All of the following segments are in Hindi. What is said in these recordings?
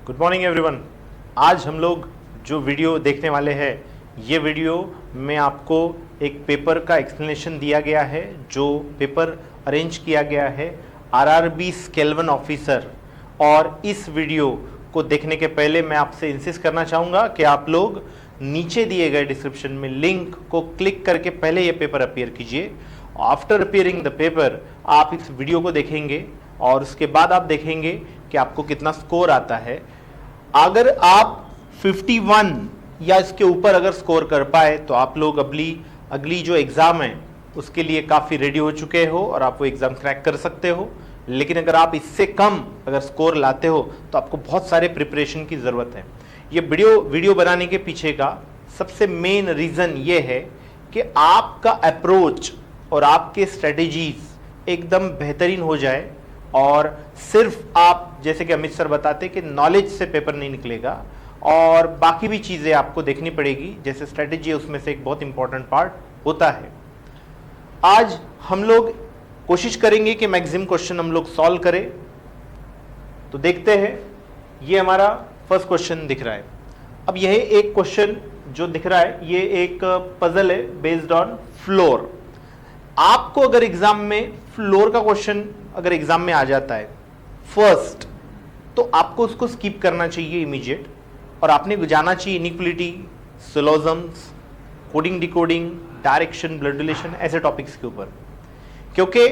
Good morning everyone. आज हम लोग जो वीडियो देखने वाले हैं, ये वीडियो में आपको एक पेपर का एक्सप्लेनेशन दिया गया है, जो पेपर अरेंज किया गया है आरआरबी स्केल 1 ऑफिसर। और इस वीडियो को देखने के पहले मैं आपसे इंसिस्ट करना चाहूँगा कि आप लोग नीचे दिए गए डिस्क्रिप्शन में लिंक को क्लिक करके पहले ये पेपर अपीयर कीजिए। आफ्टर अपीयरिंग द पेपर आप इस वीडियो को देखेंगे और उसके बाद आप देखेंगे कि आपको कितना स्कोर आता है। अगर आप 51 या इसके ऊपर अगर स्कोर कर पाए तो आप लोग अगली जो एग्ज़ाम है उसके लिए काफ़ी रेडी हो चुके हो और आप वो एग्ज़ाम क्रैक कर सकते हो। लेकिन अगर आप इससे कम अगर स्कोर लाते हो तो आपको बहुत सारे प्रिपरेशन की ज़रूरत है। ये वीडियो बनाने के पीछे का सबसे मेन रीज़न ये है कि आपका अप्रोच और आपके स्ट्रेटेजीज एकदम बेहतरीन हो जाए। और सिर्फ आप, जैसे कि अमित सर बताते कि नॉलेज से पेपर नहीं निकलेगा और बाकी भी चीज़ें आपको देखनी पड़ेगी, जैसे स्ट्रेटेजी है उसमें से एक बहुत इंपॉर्टेंट पार्ट होता है। आज हम लोग कोशिश करेंगे कि मैक्सिमम क्वेश्चन हम लोग सॉल्व करें। तो देखते हैं, ये हमारा फर्स्ट क्वेश्चन दिख रहा है। अब यह एक क्वेश्चन जो दिख रहा है ये एक पजल है बेस्ड ऑन फ्लोर। आपको अगर एग्जाम में फ्लोर का क्वेश्चन अगर एग्जाम में आ जाता है फर्स्ट, तो आपको उसको स्किप करना चाहिए इमीडिएट, और आपने जाना चाहिए inequality, syllogisms, coding decoding, direction, blood relation, ऐसे टॉपिक्स के ऊपर। क्योंकि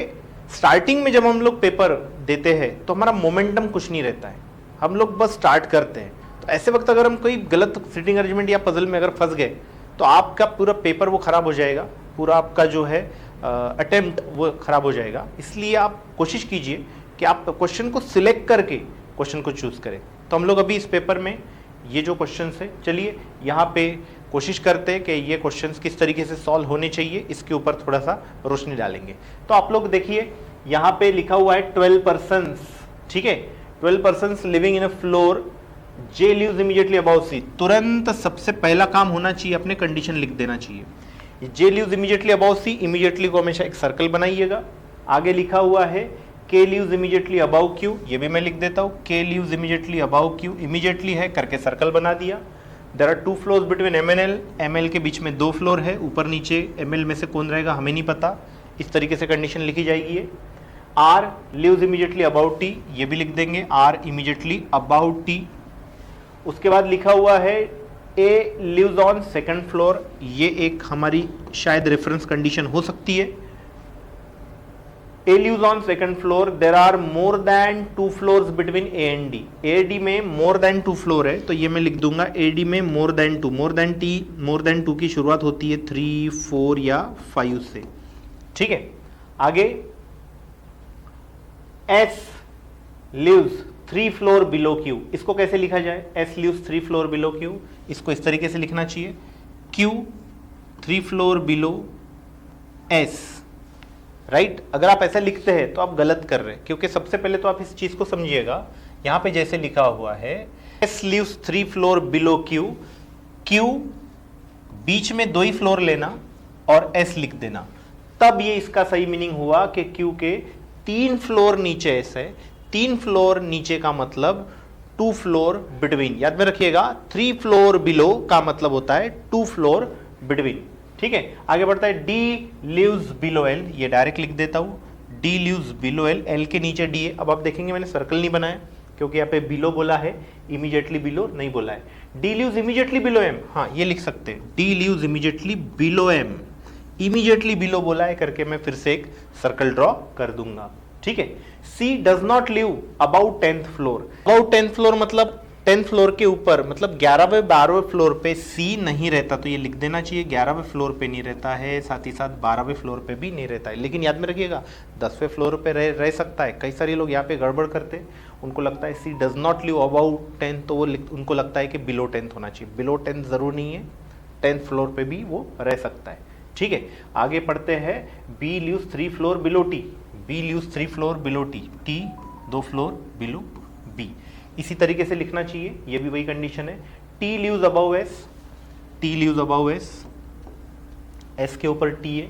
स्टार्टिंग में जब हम लोग पेपर देते हैं तो हमारा मोमेंटम कुछ नहीं रहता है, हम लोग बस स्टार्ट करते हैं। तो ऐसे वक्त अगर हम कोई गलत सीटिंग अरेंजमेंट या पजल में अगर फंस गए तो आपका पूरा पेपर वो खराब हो जाएगा, पूरा आपका जो है अटेम्प्ट वो खराब हो जाएगा। इसलिए आप कोशिश कीजिए कि आप क्वेश्चन को सिलेक्ट करके क्वेश्चन को चूज करें। तो हम लोग अभी इस पेपर में ये जो क्वेश्चन है, चलिए यहाँ पे कोशिश करते हैं कि ये क्वेश्चंस किस तरीके से सॉल्व होने चाहिए, इसके ऊपर थोड़ा सा रोशनी डालेंगे। तो आप लोग देखिए यहाँ पे लिखा हुआ है 12 पर्सन्स, ठीक है, 12 persons living in a floor, J lives immediately about C. तुरंत सबसे पहला काम होना चाहिए, अपने कंडीशन लिख देना चाहिए। J lives immediately about C, immediately को हमेशा एक सर्कल बनाइएगा। आगे लिखा हुआ है के लिव्स इमीडिएटली अबाउ क्यू, ये भी मैं लिख देता हूँ, K lives immediately above Q, immediately है करके सर्कल बना दिया। There are 2 floors between M and L, M L के बीच में 2 फ्लोर है, ऊपर नीचे एम एल में से कौन रहेगा हमें नहीं पता, इस तरीके से कंडीशन लिखी जाएगी ये। R lives immediately about T, ये भी लिख देंगे, आर इमीडिएटली अबाउट टी। उसके बाद लिखा हुआ है A lives on second floor, ये एक हमारी शायद रेफरेंस कंडीशन हो सकती है। A lives on second floor, there are more than 2 floors between A and D, A D में मोर देन 2 फ्लोर है, तो ये मैं लिख दूंगा ए डी में मोर देन 2, मोर देन 2 की शुरुआत होती है 3, 4 या 5 से, ठीक है। आगे S lives 3 floor below Q, इसको कैसे लिखा जाए, S lives 3 floor below Q, इसको इस तरीके से लिखना चाहिए, Q 3 floor below S, right. अगर आप ऐसा लिखते हैं तो आप गलत कर रहे हैं, क्योंकि सबसे पहले तो आप इस चीज को समझिएगा। यहां पे जैसे लिखा हुआ है S lives 3 floor below Q, Q बीच में 2 ही फ्लोर लेना और एस लिख देना, तब ये इसका सही मीनिंग हुआ कि क्यू के 3 फ्लोर नीचे एस है, 3 फ्लोर नीचे का मतलब 2 फ्लोर बिटवीन, याद में रखिएगा। 3 फ्लोर बिलो का मतलब होता है 2 फ्लोर बिटवीन, ठीक है। आगे बढ़ता है डी लिव्स बिलो एल, ये डायरेक्ट लिख देता हूं, D lives below L, L के नीचे डी है। अब आप देखेंगे मैंने सर्कल नहीं बनाया क्योंकि यहाँ पे बिलो बोला है, इमीडिएटली बिलो नहीं बोला है। D lives immediately below M, हाँ ये लिख सकते हैं, D lives immediately below M, immediately below बोला है करके मैं फिर से एक सर्कल ड्रॉ कर दूंगा, ठीक है। C does not live about 10th floor, about 10th floor मतलब 10th फ्लोर के ऊपर, मतलब 11वें 12वें फ्लोर पे सी नहीं रहता, तो ये लिख देना चाहिए 11वें फ्लोर पे नहीं रहता है, साथ ही साथ 12वें फ्लोर पे भी नहीं रहता है। लेकिन याद में रखिएगा 10वें फ्लोर पे रह सकता है। कई सारे लोग यहाँ पे गड़बड़ करते हैं, उनको लगता है C does not live about 10th, तो वो उनको लगता है कि बिलो 10th होना चाहिए। बिलो 10th जरूर नहीं है, 10th फ्लोर पे भी वो रह सकता है, ठीक है। आगे पढ़ते हैं B lives 3 floor below T, B lives 3 floor below T, T 2 floor below B, इसी तरीके से लिखना चाहिए, ये भी वही कंडीशन है। T lives above S, T lives above S, S के ऊपर टी है।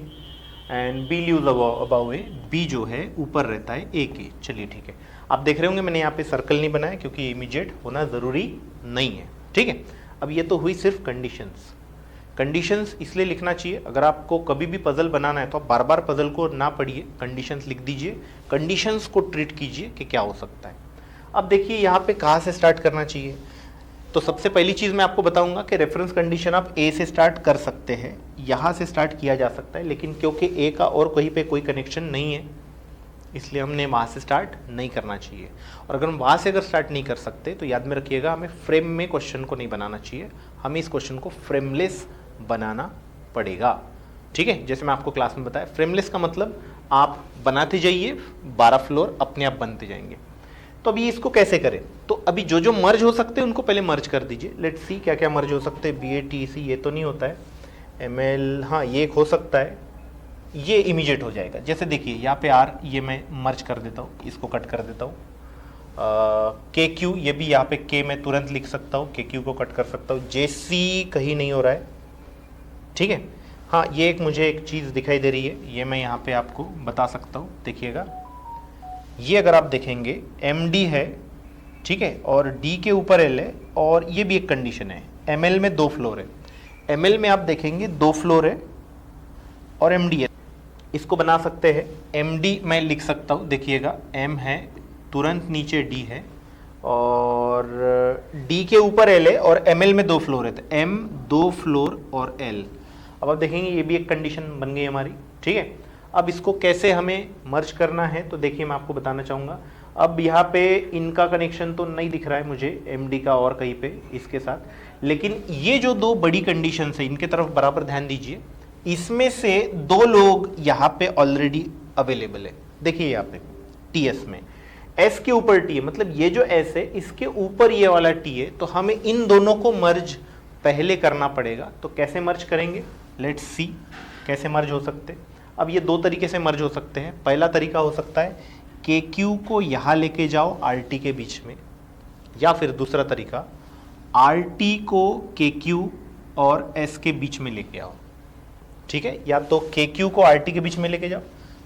And B leaves above A, B जो है ऊपर रहता है ए के। चलिए ठीक है, आप देख रहे होंगे मैंने यहाँ पे सर्कल नहीं बनाया क्योंकि इमीडिएट होना ज़रूरी नहीं है। ठीक है, अब ये तो हुई सिर्फ कंडीशंस। कंडीशंस इसलिए लिखना चाहिए, अगर आपको कभी भी पजल बनाना है तो आप बार बार पजल को ना पढ़िए, कंडीशंस लिख दीजिए, कंडीशंस को ट्रीट कीजिए कि क्या हो सकता है। अब देखिए यहाँ पे कहाँ से स्टार्ट करना चाहिए, तो सबसे पहली चीज़ मैं आपको बताऊंगा कि रेफरेंस कंडीशन आप ए से स्टार्ट कर सकते हैं, यहाँ से स्टार्ट किया जा सकता है, लेकिन क्योंकि ए का और कहीं पे कोई कनेक्शन नहीं है इसलिए हमने वहाँ से स्टार्ट नहीं करना चाहिए। और अगर हम वहाँ से अगर स्टार्ट नहीं कर सकते तो याद में रखिएगा, हमें फ्रेम में क्वेश्चन को नहीं बनाना चाहिए, हमें इस क्वेश्चन को फ्रेमलेस बनाना पड़ेगा। ठीक है, जैसे मैं आपको क्लास में बताया, फ्रेमलेस का मतलब आप बनाते जाइए, 12 फ्लोर अपने आप बनते जाएंगे। तो अभी इसको कैसे करें, तो अभी जो जो मर्ज हो सकते हैं उनको पहले मर्ज कर दीजिए। लेट्स सी क्या क्या मर्ज हो सकते हैं। BATC ये तो नहीं होता है, ML हाँ ये एक हो सकता है, ये इमीडिएट हो जाएगा। जैसे देखिए यहाँ पे R, ये मैं मर्ज कर देता हूँ, इसको कट कर देता हूँ। KQ, ये भी यहाँ पे K मैं तुरंत लिख सकता हूँ, KQ को कट कर सकता हूँ। JC कहीं नहीं हो रहा है, ठीक है। हाँ ये एक मुझे एक चीज़ दिखाई दे रही है, ये मैं यहाँ पे आपको बता सकता हूँ, देखिएगा। ये अगर आप देखेंगे MD है, ठीक है, और D के ऊपर L है, और ये भी एक कंडीशन है। ML में 2 फ्लोर है, ML में आप देखेंगे 2 फ्लोर है और MD है। इसको बना सकते हैं, MD मैं लिख सकता हूँ, देखिएगा M है, तुरंत नीचे D है, और D के ऊपर L है, और ML में 2 फ्लोर है, तो M 2 फ्लोर और L। अब आप देखेंगे ये भी एक कंडीशन बन गई हमारी, ठीक है। अब इसको कैसे हमें मर्ज करना है, तो देखिए मैं आपको बताना चाहूँगा। अब यहाँ पे इनका कनेक्शन तो नहीं दिख रहा है मुझे, MD का और कहीं पे इसके साथ, लेकिन ये जो 2 बड़ी कंडीशन है इनके तरफ बराबर ध्यान दीजिए। इसमें से 2 लोग यहाँ पे ऑलरेडी अवेलेबल है, देखिए यहाँ पे TS में S के ऊपर T है, मतलब ये जो S है इसके ऊपर ये वाला T है, तो हमें इन दोनों को मर्ज पहले करना पड़ेगा। तो कैसे मर्ज करेंगे, लेट्स सी कैसे मर्ज हो सकते। अब ये 2 तरीके से मर्ज हो सकते हैं। पहला तरीका हो सकता है KQ को यहाँ लेके जाओ RT के बीच में, या फिर दूसरा तरीका RT को KQ और S के बीच में लेके आओ, ठीक है। या तो KQ को RT के बीच में लेके जाओ,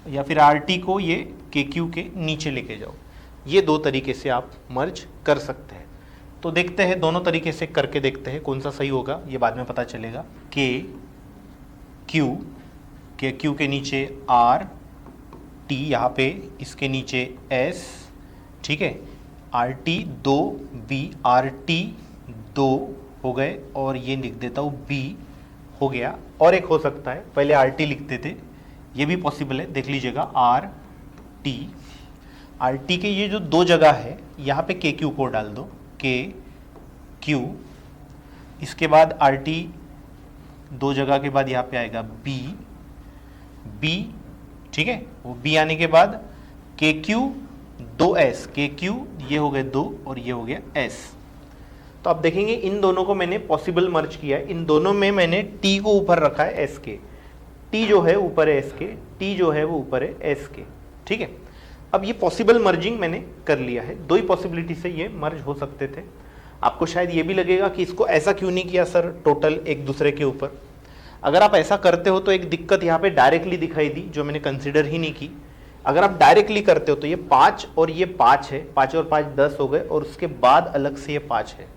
या फिर RT को ये KQ के नीचे लेके जाओ। ये 2 तरीके से आप मर्ज कर सकते हैं। तो देखते हैं, दोनों तरीके से करके देखते हैं कौन सा सही होगा, ये बाद में पता चलेगा। KQ के नीचे RT, यहाँ पे इसके नीचे S, ठीक है, RT 2 B, RT 2 हो गए, और ये लिख देता हूँ B हो गया। और एक हो सकता है, पहले RT लिखते थे, ये भी पॉसिबल है, देख लीजिएगा RT के ये जो 2 जगह है यहाँ पे KQ को डाल दो, KQ, इसके बाद RT 2 जगह के बाद यहाँ पे आएगा B, ठीक है, वो B आने के बाद KQ 2S, KQ ये हो गए 2 और ये हो गया S। तो आप देखेंगे इन दोनों को मैंने पॉसिबल मर्ज किया है, इन दोनों में मैंने T को ऊपर रखा है S के, T जो है ऊपर है S के, T जो है वो ऊपर है S के, ठीक है। अब ये पॉसिबल मर्जिंग मैंने कर लिया है, 2 ही पॉसिबिलिटी से ये मर्ज हो सकते थे। आपको शायद ये भी लगेगा कि इसको ऐसा क्यों नहीं किया सर, टोटल एक दूसरे के ऊपर। अगर आप ऐसा करते हो तो एक दिक्कत यहाँ पे डायरेक्टली दिखाई दी, जो मैंने कंसिडर ही नहीं की। अगर आप डायरेक्टली करते हो तो ये 5 और ये 5 है, 5 और 5 10 हो गए, और उसके बाद अलग से ये 5 है,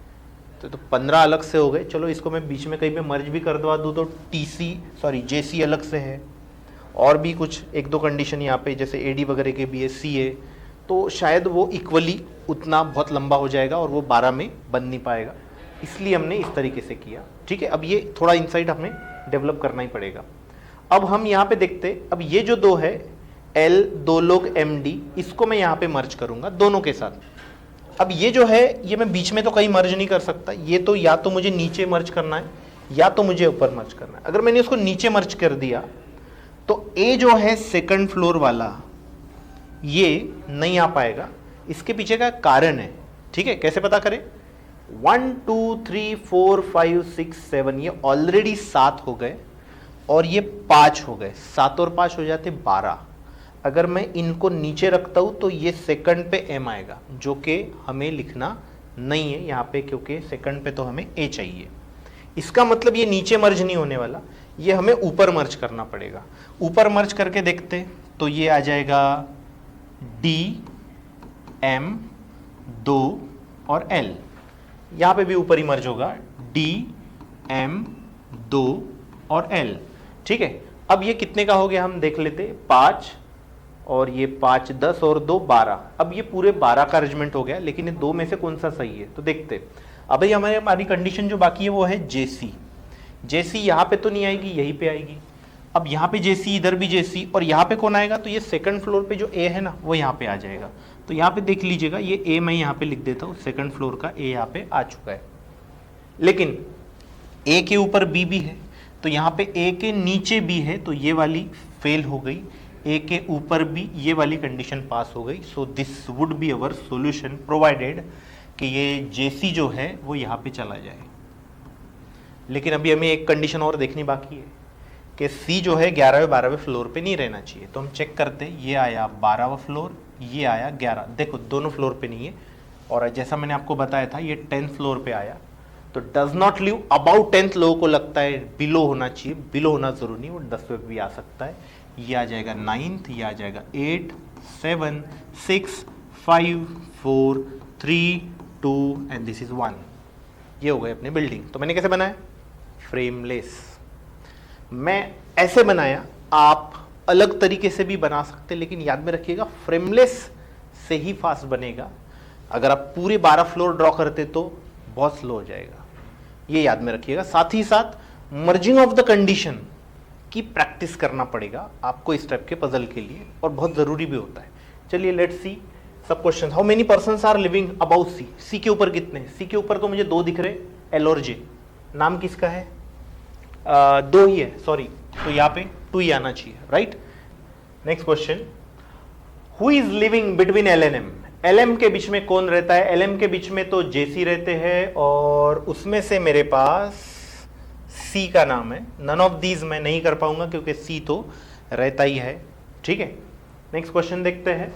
तो 15 अलग से हो गए। चलो इसको मैं बीच में कहीं पे मर्ज भी कर दवा दूँ तो JC अलग से है, और भी कुछ 1-2 कंडीशन यहाँ पे जैसे AD वगैरह के भी है, C है, तो शायद वो इक्वली उतना बहुत लंबा हो जाएगा और वो 12 में बन नहीं पाएगा, इसलिए हमने इस तरीके से किया, ठीक है। अब ये थोड़ा इंसाइट हमें डेवलप करना ही पड़ेगा। अब हम यहाँ पे देखते, अब ये जो 2 है L 2 लोग MD, इसको मैं यहाँ पे मर्ज करूंगा दोनों के साथ। अब ये जो है ये मैं बीच में तो कहीं मर्ज नहीं कर सकता, ये तो या तो मुझे नीचे मर्ज करना है या तो मुझे ऊपर मर्ज करना है। अगर मैंने इसको नीचे मर्ज कर दिया तो A जो है 2nd फ्लोर वाला ये नहीं आ पाएगा, इसके पीछे का कारण है, ठीक है। कैसे पता करें, 1 2 3 4 5 6 7 ये ऑलरेडी 7 हो गए और ये 5 हो गए, 7 और 5 हो जाते 12। अगर मैं इनको नीचे रखता हूं तो ये 2nd पे M आएगा, जो कि हमें लिखना नहीं है यहाँ पे, क्योंकि 2nd पे तो हमें A चाहिए। इसका मतलब ये नीचे मर्ज नहीं होने वाला, ये हमें ऊपर मर्ज करना पड़ेगा। ऊपर मर्ज करके देखते तो ये आ जाएगा DM 2 और L, यहां पे भी ऊपर ही मर्ज होगा DM 2 और L। ठीक है, अब ये कितने का हो गया हम देख लेते, 5 और ये 5 10 और 2 12। अब ये पूरे 12 का अरेंजमेंट हो गया, लेकिन ये दो में से कौन सा सही है तो देखते। अब हमारी कंडीशन जो बाकी है वो है JC। JC यहाँ पे तो नहीं आएगी, यहीं पे आएगी। अब यहाँ पे JC, इधर भी JC, और यहाँ पे कौन आएगा तो ये सेकंड फ्लोर पे जो A है ना वो यहाँ पे आ जाएगा। तो यहाँ पे देख लीजिएगा, ये A मैं यहाँ पे लिख देता हूँ, सेकंड फ्लोर का A यहाँ पे आ चुका है। लेकिन A के ऊपर B भी है, तो यहाँ पे A के नीचे B है, तो ये वाली फेल हो गई। A के ऊपर भी ये वाली कंडीशन पास हो गई। So this would be our solution provided कि ये JC जो है वो यहाँ पे चला जाए। लेकिन अभी हमें एक कंडीशन और देखनी बाकी है कि C जो है 11वें 12वें फ्लोर पे नहीं रहना चाहिए। तो हम चेक करते, ये आया 12वां फ्लोर, ये आया 11। देखो दोनों फ्लोर पे नहीं है, और जैसा मैंने आपको बताया था ये 10th फ्लोर पे आया। तो does not live about 10th, लोगों को लगता है बिलो होना चाहिए, बिलो होना जरूरी नहीं, वो 10वें पे भी आ सकता है। ये आ जाएगा 9th, ये आ जाएगा 8 7 6 5 4 3 2 एंड दिस इज 1। ये हो गए अपने बिल्डिंग। तो मैंने कैसे बनाया, फ्रेमलेस। मैं ऐसे बनाया, आप अलग तरीके से भी बना सकते, लेकिन याद में रखिएगा फ्रेमलेस से ही फास्ट बनेगा। अगर आप पूरे 12 फ्लोर ड्रॉ करते तो बहुत स्लो हो जाएगा, ये याद में रखिएगा। साथ ही साथ मर्जिंग ऑफ द कंडीशन की प्रैक्टिस करना पड़ेगा आपको इस टाइप के पजल के लिए, और बहुत जरूरी भी होता है। चलिए let's see sub question. How many persons are living about C. C के ऊपर कितने, सी के ऊपर तो मुझे 2 दिख रहे, L और J। नाम किसका है, 2 ही है, सॉरी, तो यहाँ पे 2 ही आना चाहिए, right. Next question, who is living between L and M। LM के बीच में कौन रहता है, LM के बीच में तो JC रहते हैं, और उसमें से मेरे पास C का नाम है। नन ऑफ दीज मैं नहीं कर पाऊंगा क्योंकि C तो रहता ही है, ठीक है। नेक्स्ट क्वेश्चन देखते हैं,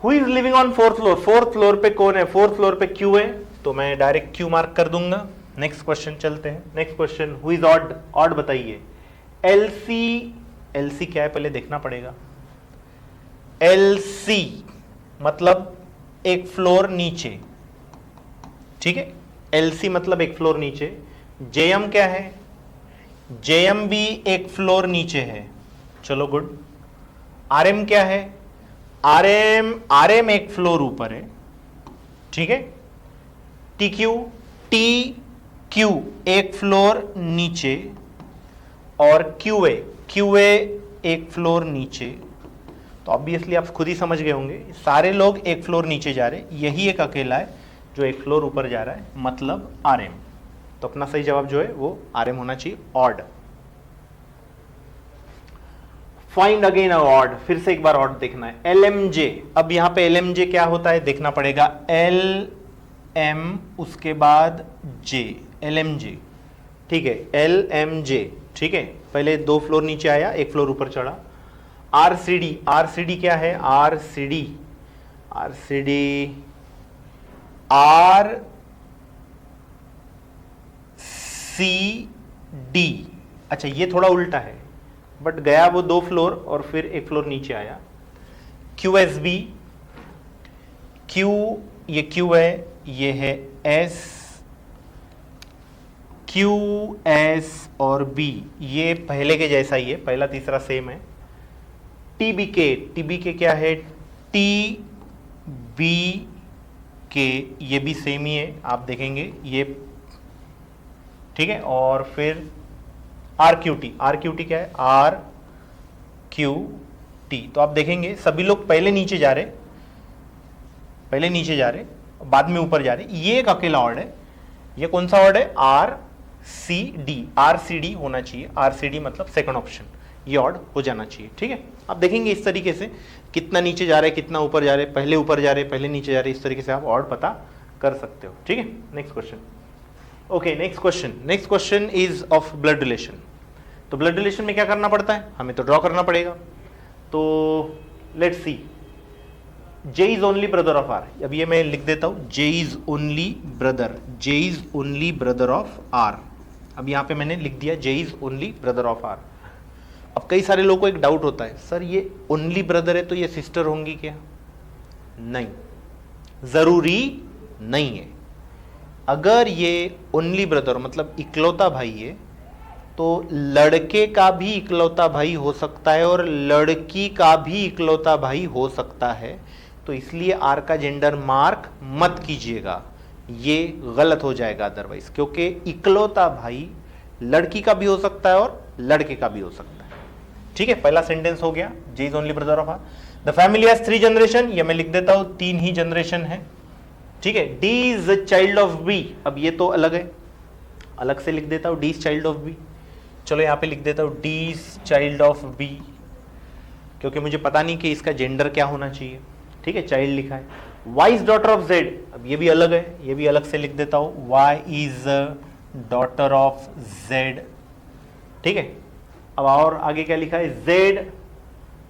who is living on 4th floor. 4th floor पे कौन है, 4th फ्लोर पे Q है, तो मैं डायरेक्ट Q मार्क कर दूंगा। नेक्स्ट क्वेश्चन चलते हैं। Next question, who is odd. Odd बताइए, LC क्या है पहले देखना पड़ेगा। LC मतलब एक फ्लोर नीचे, ठीक है, LC मतलब एक फ्लोर नीचे। JM क्या है, JM भी एक फ्लोर नीचे है, चलो गुड। RM क्या है, RM एक फ्लोर ऊपर है, ठीक है। TQ एक फ्लोर नीचे, और QA एक फ्लोर नीचे। तो ऑब्वियसली आप खुद ही समझ गए होंगे, सारे लोग एक फ्लोर नीचे जा रहे, यही एक अकेला है जो एक फ्लोर ऊपर जा रहा है, मतलब RM। तो अपना सही जवाब जो है वो RM होना चाहिए, ऑड। फाइंड अगेन ऑड, फिर से एक बार ऑड देखना है। LMJ, अब यहां पे LMJ क्या होता है देखना पड़ेगा। LM उसके बाद J, LMJ, ठीक है, LMJ, ठीक है। पहले 2 फ्लोर नीचे आया, एक फ्लोर ऊपर चढ़ा। RCD क्या है, RCD अच्छा ये थोड़ा उल्टा है, बट गया वो 2 फ्लोर और फिर एक फ्लोर नीचे आया। QSB, ये Q है, ये है S, QS और B ये पहले के जैसा ही है, पहला तीसरा सेम है। TBK क्या है, TBK ये भी सेम ही है, आप देखेंगे ये, ठीक है। और फिर RQT क्या है, RQT, तो आप देखेंगे सभी लोग पहले नीचे जा रहे, बाद में ऊपर जा रहे। ये एक अकेला ऑड है, ये कौन सा ऑड है, RCD होना चाहिए। RCD मतलब सेकंड ऑप्शन, ये ऑड हो जाना चाहिए, ठीक है। आप देखेंगे इस तरीके से कितना नीचे जा रहे, कितना ऊपर जा रहे, पहले ऊपर जा रहे, पहले नीचे जा रहे, इस तरीके से आप ऑड पता कर सकते हो, ठीक है। Next question, okay, next question is of blood relation. तो ब्लड रिलेशन में क्या करना पड़ता है, हमें तो ड्रॉ करना पड़ेगा। तो let's see, J is only brother of R। अब ये मैं लिख देता हूं, J is only brother of R, अब यहाँ पे मैंने लिख दिया J is only brother of R। अब कई सारे लोगों को एक डाउट होता है, सर ये ओनली ब्रदर है तो ये सिस्टर होंगी क्या? नहीं, जरूरी नहीं है। अगर ये ओनली ब्रदर मतलब इकलौता भाई है तो लड़के का भी इकलौता भाई हो सकता है और लड़की का भी इकलौता भाई हो सकता है। तो इसलिए आर का जेंडर मार्क मत कीजिएगा, ये गलत हो जाएगा अदरवाइज, क्योंकि इकलौता भाई लड़की का भी हो सकता है और लड़के का भी हो सकता है। ठीक है, पहला सेंटेंस हो गया, J is only brother of R. The family has 3 generation, ये मैं लिख देता हूं 3 ही जनरेशन है। ठीक है, D is child of B, अब ये तो अलग है, अलग से लिख देता हूं D is child of B. चलो यहां पे लिख देता हूं D is child of B, क्योंकि मुझे पता नहीं कि इसका जेंडर क्या होना चाहिए। ठीक है, चाइल्ड लिखा है। Y is daughter of Z, अब ये भी अलग है, ये भी अलग से लिख देता हूं Y is daughter of Z. ठीक है, अब और आगे क्या लिखा है, Z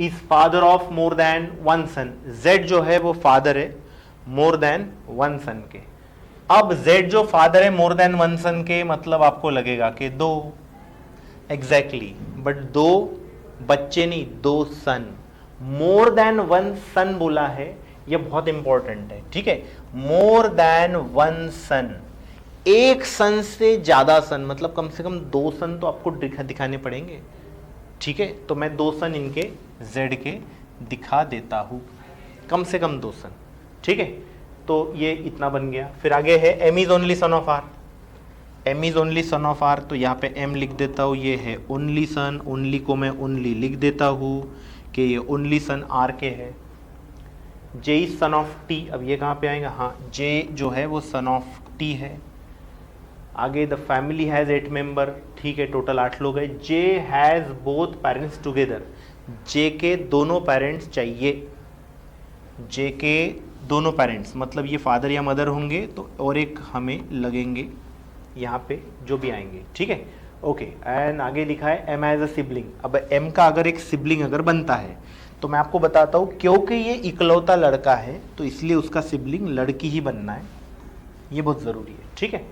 is father of more than 1 son, Z जो है वो फादर है मोर देन 1 सन के। अब जेड जो फादर है मोर देन 1 सन के, मतलब आपको लगेगा कि 2, एग्जैक्टली, बट 2 बच्चे नहीं, 2 सन। मोर देन 1 सन बोला है, ये बहुत इंपॉर्टेंट है। ठीक है, मोर देन 1 सन, एक सन से ज्यादा सन, मतलब कम से कम 2 सन तो आपको दिखाने पड़ेंगे। ठीक है, तो मैं 2 सन इनके जेड के दिखा देता हूं, कम से कम 2 सन। ठीक है, तो ये इतना बन गया। फिर आगे है M is only son of R, M is only son of R, तो यहाँ पे एम लिख देता हूँ, ये है ओनली सन, ओनली को मैं ओनली लिख देता हूँ कि ये ओनली सन आर के है। जे इज सन ऑफ टी, अब ये कहाँ पे आएगा, हाँ जे जो है वो सन ऑफ टी है। आगे द फैमिली हैज़ 8 मेंबर, ठीक है, टोटल 8 लोग हैं। जे हैज़ बोथ पेरेंट्स टुगेदर, जे के दोनों पेरेंट्स चाहिए, जे के दोनों पेरेंट्स मतलब ये फादर या मदर होंगे तो और एक हमें लगेंगे यहाँ पे जो भी आएंगे। ठीक है, ओके। एंड आगे लिखा है एम एज अ सिबलिंग, अब एम का अगर एक सिबलिंग अगर बनता है तो मैं आपको बताता हूँ, क्योंकि ये इकलौता लड़का है तो इसलिए उसका सिबलिंग लड़की ही बनना है, ये बहुत ज़रूरी है। ठीक है,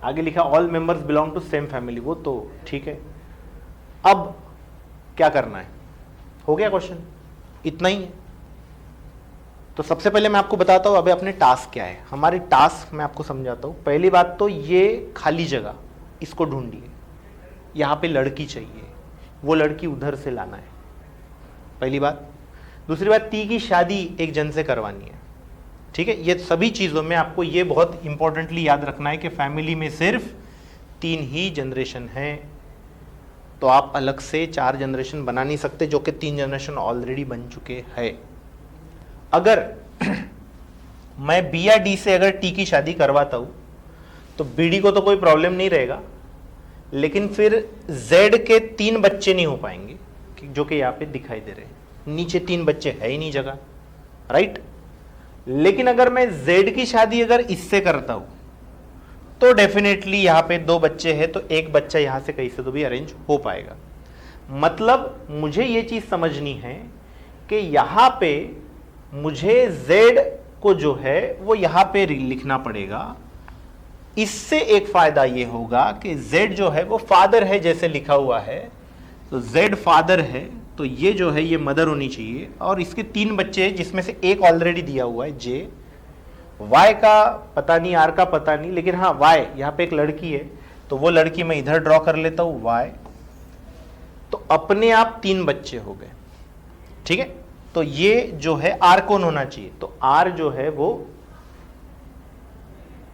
आगे लिखा all members belong to same family, वो तो ठीक है। अब क्या करना है, हो गया क्वेश्चन, इतना ही है। तो सबसे पहले मैं आपको बताता हूं अभी अपने टास्क क्या है। हमारी टास्क मैं आपको समझाता हूं। पहली बात तो ये खाली जगह, इसको ढूंढिए, यहां पे लड़की चाहिए, वो लड़की उधर से लाना है, पहली बात। दूसरी बात, टी की शादी एक जन से करवानी है। ठीक है, ये सभी चीज़ों में आपको ये बहुत इंपॉर्टेंटली याद रखना है कि फैमिली में सिर्फ 3 ही जनरेशन है, तो आप अलग से 4 जनरेशन बना नहीं सकते, जो कि 3 जनरेशन ऑलरेडी बन चुके हैं। अगर मैं बी या डी से अगर टी की शादी करवाता हूं तो बी डी को तो कोई प्रॉब्लम नहीं रहेगा, लेकिन फिर जेड के 3 बच्चे नहीं हो पाएंगे, जो कि यहाँ पे दिखाई दे रहे हैं। नीचे 3 बच्चे है ही नहीं जगह, राइट। लेकिन अगर मैं Z की शादी अगर इससे करता हूं तो डेफिनेटली यहां पे 2 बच्चे हैं, तो एक बच्चा यहां से कहीं से तो भी अरेंज हो पाएगा। मतलब मुझे ये चीज समझनी है कि यहां पे मुझे Z को जो है वो यहां पे लिखना पड़ेगा। इससे एक फायदा ये होगा कि Z जो है वो फादर है, जैसे लिखा हुआ है, तो Z फादर है, तो ये जो है ये मदर होनी चाहिए। और इसके 3 बच्चे हैं, जिसमें से एक ऑलरेडी दिया हुआ है जे, वाई का पता नहीं, आर का पता नहीं, लेकिन हाँ वाई, यहाँ पे एक लड़की है, तो वो लड़की मैं इधर ड्रॉ कर लेता हूँ वाई, तो अपने आप 3 बच्चे हो गए। ठीक है, तो ये जो है आर कौन होना चाहिए, तो आर जो है वो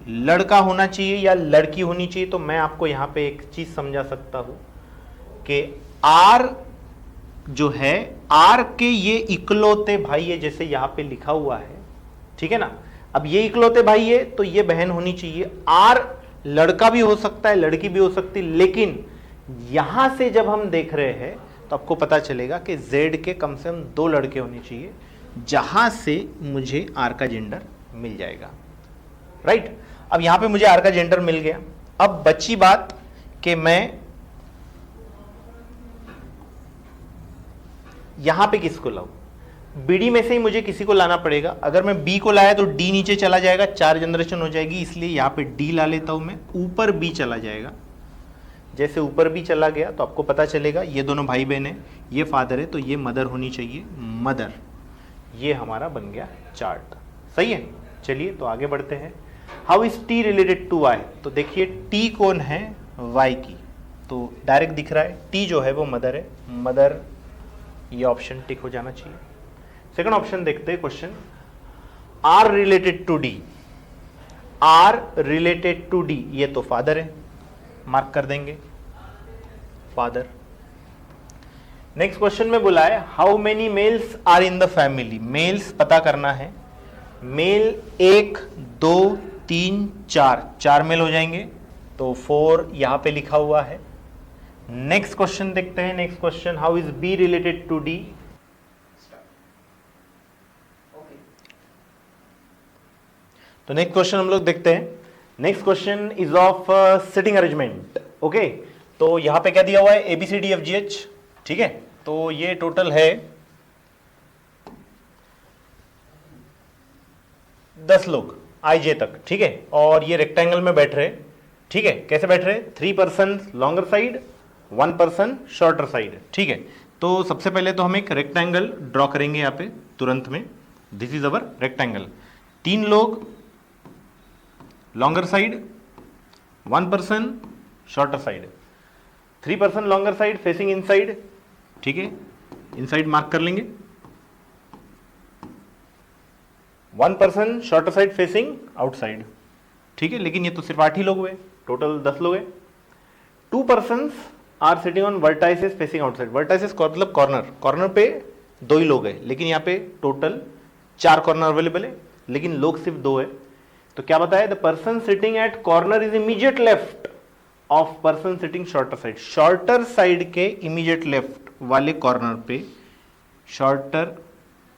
लड़का होना चाहिए या लड़की होनी चाहिए। तो मैं आपको यहां पे एक चीज समझा सकता हूं कि आर जो है, आर के ये इकलौते भाई है, जैसे यहां पे लिखा हुआ है, ठीक है ना। अब ये इकलौते भाई है तो ये बहन होनी चाहिए। आर लड़का भी हो सकता है, लड़की भी हो सकती है, लेकिन यहां से जब हम देख रहे हैं तो आपको पता चलेगा कि जेड के कम से कम 2 लड़के होने चाहिए, जहां से मुझे आर का जेंडर मिल जाएगा, राइट। अब यहां पे मुझे आर का जेंडर मिल गया। अब बची बात कि मैं यहां पे किसको लाऊं, बीडी में से ही मुझे किसी को लाना पड़ेगा। अगर मैं बी को लाया तो डी नीचे चला जाएगा, 4 जनरेशन हो जाएगी, इसलिए यहां पे डी ला लेता हूं मैं, ऊपर बी चला जाएगा। जैसे ऊपर भी चला गया तो आपको पता चलेगा ये दोनों भाई बहन है, ये फादर है, तो ये मदर होनी चाहिए, मदर। ये हमारा बन गया चार्ट। सही है, चलिए तो आगे बढ़ते हैं। How is T related to Y? तो देखिए टी कौन है? वाई की, तो डायरेक्ट दिख रहा है टी जो है वो मदर है, मदर, ये ऑप्शन टिक हो जाना चाहिए। सेकंड ऑप्शन देखते हैं question, R related to D, R related to D, ये तो फादर है, मार्क कर देंगे फादर। नेक्स्ट क्वेश्चन में बोला है how many males are in the family, males पता करना है। मेल 1 2 3 4, 4 मेल हो जाएंगे, तो 4 यहां पे लिखा हुआ है। नेक्स्ट क्वेश्चन देखते हैं, next question, how is B related to D? तो नेक्स्ट क्वेश्चन हम लोग देखते हैं। Next question is of sitting arrangement. Okay, तो यहां पे क्या दिया हुआ है? ABCDFGH, ठीक है। तो ये टोटल है 10 लोग IJ तक, ठीक है। और ये रेक्टेंगल में बैठ रहे, ठीक है। कैसे बैठ रहे? 3 person longer side, 1 person shorter side, ठीक है। तो सबसे पहले तो हम एक रेक्टेंगल ड्रॉ करेंगे यहाँ पे तुरंत में। This is our rectangle. 3 लोग longer side, 1 person shorter side, 3 person longer side facing inside, ठीक है। इनसाइड मार्क कर लेंगे, 1 person shorter side facing outside, ठीक है। लेकिन ये तो सिर्फ 8 ही लोग हुए, टोटल 10 लोग हैं। 2 person are sitting on vertices facing outside, vertices मतलब कॉर्नर, कॉर्नर पे 2 ही लोग हैं, लेकिन यहाँ पे टोटल 4 कॉर्नर अवेलेबल है, लेकिन लोग सिर्फ 2 है। तो क्या बताया? The person sitting at corner is immediate left of person sitting shorter side, shorter side के इमीडिएट लेफ्ट वाले कॉर्नर पे, शॉर्टर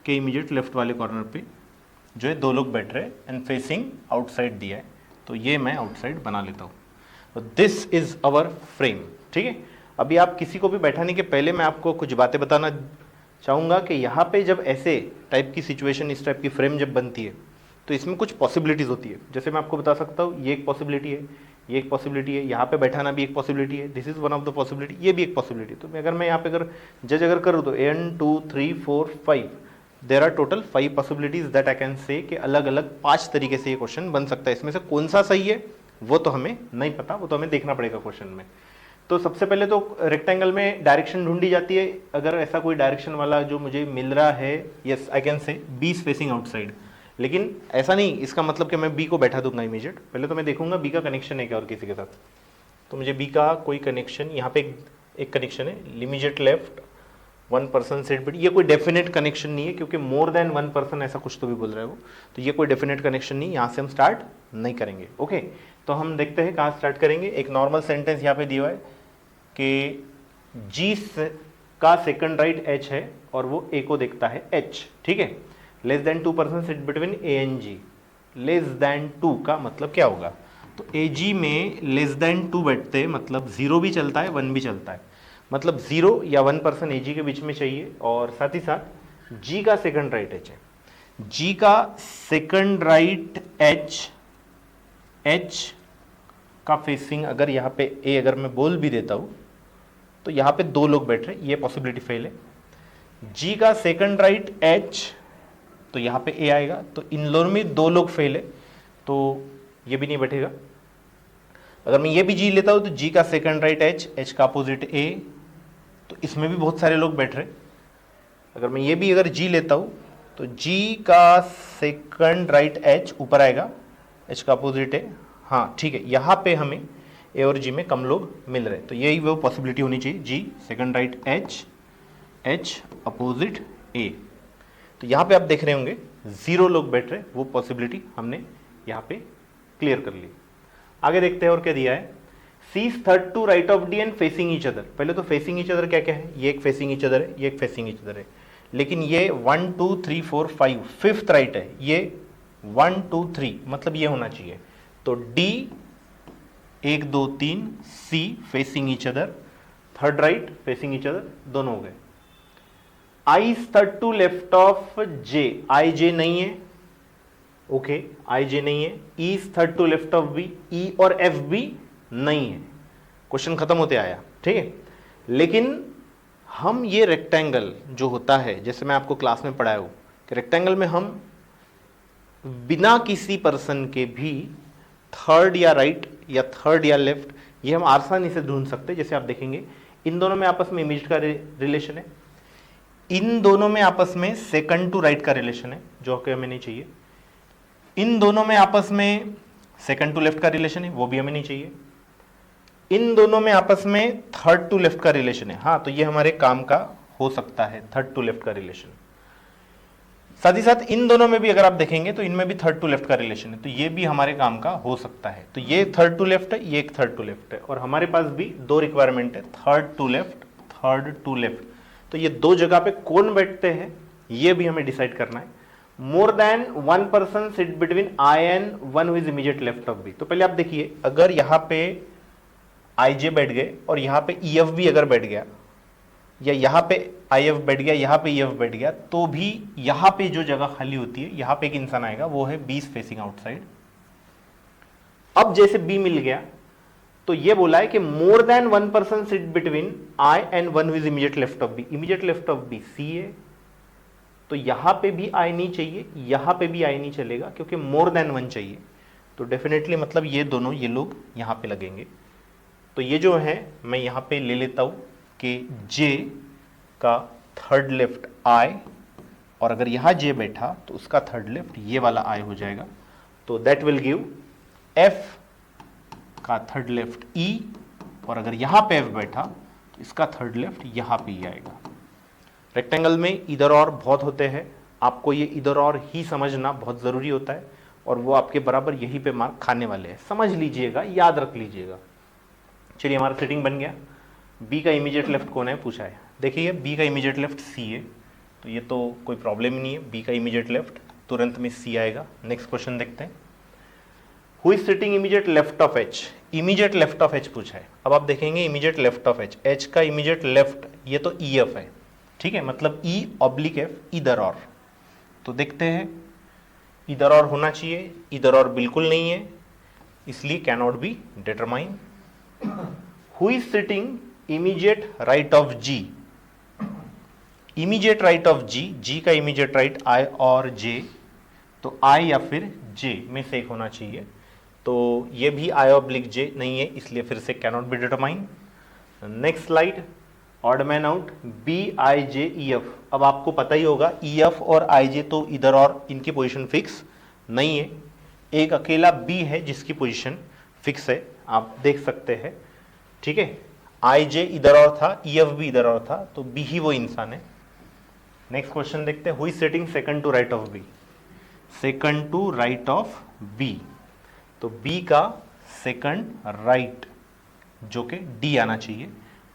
के इमीडिएट लेफ्ट वाले कॉर्नर पे जो है 2 लोग बैठ रहे एंड फेसिंग आउटसाइड दिया है, तो ये मैं आउटसाइड बना लेता हूँ। तो दिस इज अवर फ्रेम, ठीक है। अभी आप किसी को भी बैठाने के पहले मैं आपको कुछ बातें बताना चाहूँगा कि यहाँ पे जब ऐसे टाइप की सिचुएशन, इस टाइप की फ्रेम जब बनती है तो इसमें कुछ पॉसिबिलिटीज़ होती है। जैसे मैं आपको बता सकता हूँ, ये एक पॉसिबिलिटी है, ये एक पॉसिबिलिटी है, यहाँ पे बैठाना भी एक पॉसिबिलिटी है, this is one of the possibility, ये भी एक पॉसिबिलिटी। तो अगर मैं यहाँ पे अगर जज अगर करूँ तो 1 2 3 4 5, there are total 5 possibilities that I can say कि अलग अलग 5 तरीके से ये क्वेश्चन बन सकता है। इसमें से कौन सा सही है वो तो हमें नहीं पता, वो तो हमें देखना पड़ेगा क्वेश्चन में। तो सबसे पहले तो रेक्टेंगल में डायरेक्शन ढूंढी जाती है। अगर ऐसा कोई डायरेक्शन वाला जो मुझे मिल रहा है, yes I can say B is facing outside, लेकिन ऐसा नहीं इसका मतलब कि मैं बी को बैठा दूंगा इमीडिएट। पहले तो मैं देखूंगा बी का कनेक्शन है क्या और किसी के साथ। तो मुझे बी का कोई कनेक्शन, यहाँ पे एक कनेक्शन है, immediate left 1 person set but, ये कोई डेफिनेट कनेक्शन नहीं है क्योंकि मोर देन 1 पर्सन ऐसा कुछ तो भी बोल रहा है वो, तो ये कोई डेफिनेट कनेक्शन नहीं, यहाँ से हम स्टार्ट नहीं करेंगे। ओके, तो हम देखते हैं कहाँ स्टार्ट करेंगे। एक नॉर्मल सेंटेंस यहाँ पे दिया हुआ है कि जी का सेकंड राइट एच है और वो ए को देखता है एच, ठीक है। Less than 2 person sit between A and G, less than 2 का मतलब क्या होगा? तो ए जी में लेस देन 2 बैठते हैं, मतलब 0 भी चलता है 1 भी चलता है, मतलब 0 या 1 पर्सन ए जी के बीच में चाहिए। और साथ ही साथ जी का सेकंड राइट एच है, जी का सेकंड राइट एच, एच का फेसिंग अगर यहाँ पे ए अगर मैं बोल भी देता हूँ तो यहाँ पे 2 लोग बैठ रहे, ये पॉसिबिलिटी फेल है। जी का सेकंड राइट एच, तो यहाँ पे ए आएगा, तो इन दोनों में 2 लोग फेल है, तो ये भी नहीं बैठेगा। अगर मैं ये भी जी लेता हूँ तो जी का सेकंड राइट एच, एच का अपोजिट ए, तो इसमें भी बहुत सारे लोग बैठ रहे। अगर मैं ये भी अगर जी लेता हूँ तो जी का सेकंड राइट एच ऊपर आएगा, एच का अपोजिट है, हाँ ठीक है। यहाँ पे हमें ए और जी में कम लोग मिल रहे, तो यही वो पॉसिबिलिटी होनी चाहिए, G second right H, H opposite A. तो यहाँ पे आप देख रहे होंगे 0 लोग बैठ रहे, वो पॉसिबिलिटी हमने यहाँ पे क्लियर कर ली। आगे देखते हैं और क्या दिया है। C's third to right of D and facing each other. पहले तो फेसिंग ईच अदर क्या क्या है, ये एक फेसिंग ईच अदर है, ये एक फेसिंग ईच अदर है, लेकिन ये 1 2 3 4 5 फिफ्थ राइट है, ये 1 2 3 मतलब ये होना चाहिए। तो D 1 2 3, C facing each other, third right facing each other, दोनों हो गए। I is third to left of J, I J नहीं है, ओके आई जे नहीं है। E is third to left of B, E और एफ भी नहीं है। क्वेश्चन खत्म होते आया, ठीक है। लेकिन हम ये रेक्टेंगल जो होता है, जैसे मैं आपको क्लास में पढ़ाया हूँ कि रेक्टेंगल में हम बिना किसी पर्सन के भी थर्ड या राइट या थर्ड या लेफ्ट, ये हम आसानी से ढूंढ सकते हैं। जैसे आप देखेंगे इन दोनों में आपस में इमेज का रिलेशन है, इन दोनों में आपस में सेकंड टू राइट का रिलेशन है जो कि हमें नहीं चाहिए, इन दोनों में आपस में सेकंड टू लेफ्ट का रिलेशन है, वो भी हमें नहीं चाहिए, इन दोनों में आपस में थर्ड टू लेफ्ट का रिलेशन है, हाँ तो ये हमारे काम का हो सकता है थर्ड टू लेफ्ट का रिलेशन। साथ ही साथ इन दोनों में भी अगर आप देखेंगे तो इनमें भी थर्ड टू लेफ्ट का रिलेशन है, तो ये भी हमारे काम का हो सकता है। तो ये थर्ड टू लेफ्ट है, ये एक थर्ड टू लेफ्ट है, और हमारे पास भी दो रिक्वायरमेंट है, third to left, third to left. तो ये दो जगह पे कौन बैठते हैं ये भी हमें डिसाइड करना है। More than one person sit between I and one who is immediate left of B. तो पहले आप देखिए, अगर यहां पे आई जे बैठ गए और यहां पे ई एफ भी अगर बैठ गया, या यहां पे आई एफ बैठ गया, यहां पे ई एफ बैठ गया, तो भी यहां पे जो जगह खाली होती है यहां पे एक इंसान आएगा, वो है बी फेसिंग आउटसाइड। अब जैसे बी मिल गया तो ये बोला है कि more than one person sit between I and one who is immediate left of B. Immediate left of B C है, तो यहां पे भी आई नहीं चाहिए, यहां पे भी आई नहीं चलेगा, क्योंकि मोर देन वन चाहिए। तो डेफिनेटली मतलब ये दोनों ये लोग यहां पे लगेंगे। तो ये जो है मैं यहां पे ले लेता हूं कि जे का थर्ड लेफ्ट आई, और अगर यहां जे बैठा तो उसका थर्ड लेफ्ट ये वाला आई हो जाएगा। तो दैट विल गिव एफ का थर्ड लेफ्ट ई, और अगर यहां पे एफ बैठा तो इसका थर्ड लेफ्ट यहां पे ही आएगा। रेक्टेंगल में इधर और बहुत होते हैं, आपको ये इधर और ही समझना बहुत ज़रूरी होता है, और वो आपके बराबर यहीं पे मार्क खाने वाले हैं। समझ लीजिएगा, याद रख लीजिएगा। चलिए हमारा सेटिंग बन गया। बी का इमीडिएट लेफ्ट कौन है पूछा है, देखिए बी का इमीडिएट लेफ्ट सी है, तो ये तो कोई प्रॉब्लम ही नहीं है, बी का इमीडिएट लेफ्ट तुरंत में सी आएगा। नेक्स्ट क्वेश्चन देखते हैं, who is sitting immediate left of H. Immediate left of H पूछा है। अब आप देखेंगे immediate left of H, H का इमीडिएट लेफ्ट ये तो ई एफ है, ठीक है, मतलब ई ऑब्लिक एफ, इधर और। तो देखते हैं, इधर और होना चाहिए, इधर और बिल्कुल नहीं है, इसलिए can not be determine. Who is sitting immediate right of G. Immediate right of G, G का इमीडिएट राइट आई और जे, तो आई या फिर जे में से एक होना चाहिए। तो ये भी आई ऑब्लिक जे नहीं है, इसलिए फिर से can not be determine. Next slide, odd man out, B I J E F. अब आपको पता ही होगा ई एफ और आई जे तो इधर और इनकी पोजीशन फिक्स नहीं है, एक अकेला बी है जिसकी पोजीशन फिक्स है, आप देख सकते हैं, ठीक है। आई जे इधर और था, ई एफ भी इधर और था, तो बी ही वो इंसान है। नेक्स्ट क्वेश्चन देखते हैं, who is sitting second to right of B. Second to right of B, तो बी का सेकंड राइट जो कि डी आना चाहिए,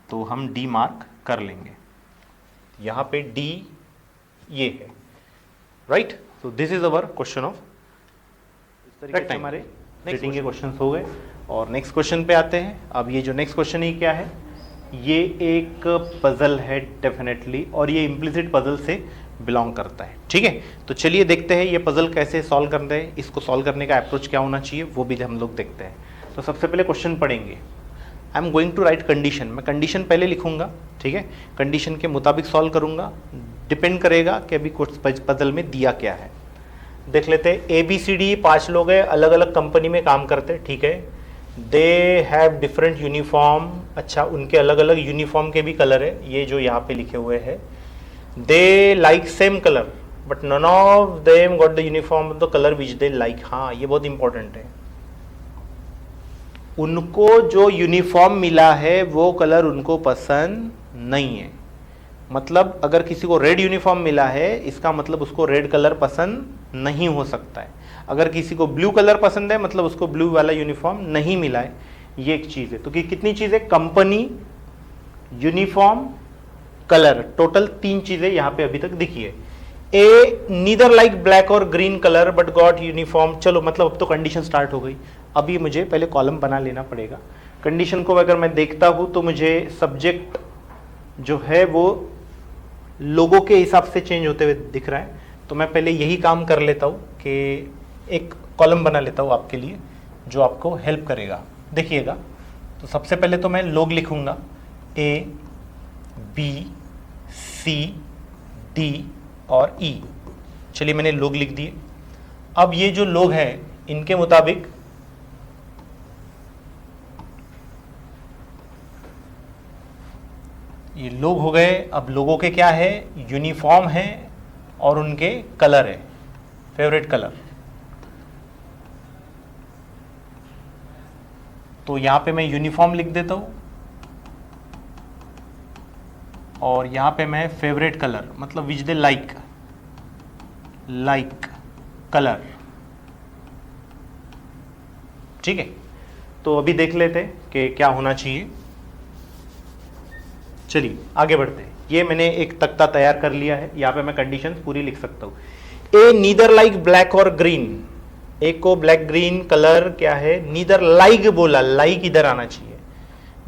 तो हम डी मार्क कर लेंगे। यहां पे डी ये है, राइट। तो this is our question of, इस तरीके से हमारे सेटिंग के क्वेश्चंस हो गए। और नेक्स्ट क्वेश्चन पे आते हैं। अब ये जो नेक्स्ट क्वेश्चन है क्या है, ये एक पजल है डेफिनेटली, और ये इम्प्लिसिट पजल से बिलोंग करता है, ठीक है। तो चलिए देखते हैं ये पजल कैसे सॉल्व करते हैं, इसको सॉल्व करने का अप्रोच क्या होना चाहिए वो भी हम लोग देखते हैं। तो सबसे पहले क्वेश्चन पढ़ेंगे, I am going to write condition. मैं कंडीशन पहले लिखूंगा, ठीक है, कंडीशन के मुताबिक सॉल्व करूंगा, डिपेंड करेगा कि अभी कुछ पजल में दिया क्या है। देख लेते हैं, ए बी सी डी 5 लोग हैं, अलग अलग कंपनी में काम करते हैं, ठीक है। दे हैव डिफरेंट यूनिफॉर्म, अच्छा उनके अलग अलग यूनिफॉर्म के भी कलर है, ये जो यहाँ पे लिखे हुए हैं। They like same colour but none of them got the uniform the colour which they like. हाँ ये बहुत इंपॉर्टेंट है, उनको जो यूनिफॉर्म मिला है वो कलर उनको पसंद नहीं है। मतलब अगर किसी को रेड यूनिफॉर्म मिला है, इसका मतलब उसको रेड कलर पसंद नहीं हो सकता है। अगर किसी को ब्लू कलर पसंद है, मतलब उसको ब्लू वाला यूनिफॉर्म नहीं मिला है, ये एक चीज है। तो कितनी चीजें, कंपनी, यूनिफॉर्म, कलर, टोटल 3 चीजें यहां पे अभी तक दिखी है। ए नीदर लाइक ब्लैक और green colour but got uniform. चलो मतलब अब तो कंडीशन स्टार्ट हो गई। अभी मुझे पहले कॉलम बना लेना पड़ेगा। कंडीशन को अगर मैं देखता हूं तो मुझे सब्जेक्ट जो है वो लोगों के हिसाब से चेंज होते हुए दिख रहा है, तो मैं पहले यही काम कर लेता हूं कि एक कॉलम बना लेता हूं आपके लिए जो आपको हेल्प करेगा। देखिएगा, तो सबसे पहले तो मैं लोग लिखूंगा ए बी सी डी और ई। चलिए मैंने लोग लिख दिए। अब ये जो लोग हैं इनके मुताबिक ये लोग हो गए। अब लोगों के क्या है, यूनिफॉर्म है और उनके कलर है, फेवरेट कलर। तो यहां पे मैं यूनिफॉर्म लिख देता हूं और यहां पे मैं फेवरेट कलर मतलब विच दे लाइक कलर। ठीक है, तो अभी देख लेते हैं कि क्या होना चाहिए। चलिए आगे बढ़ते हैं। ये मैंने एक तख्ता तैयार कर लिया है, यहां पे मैं कंडीशंस पूरी लिख सकता हूं। ए नीदर लाइक ब्लैक और ग्रीन, एक को ब्लैक ग्रीन कलर क्या है, नीदर लाइक बोला, लाइक इधर आना चाहिए,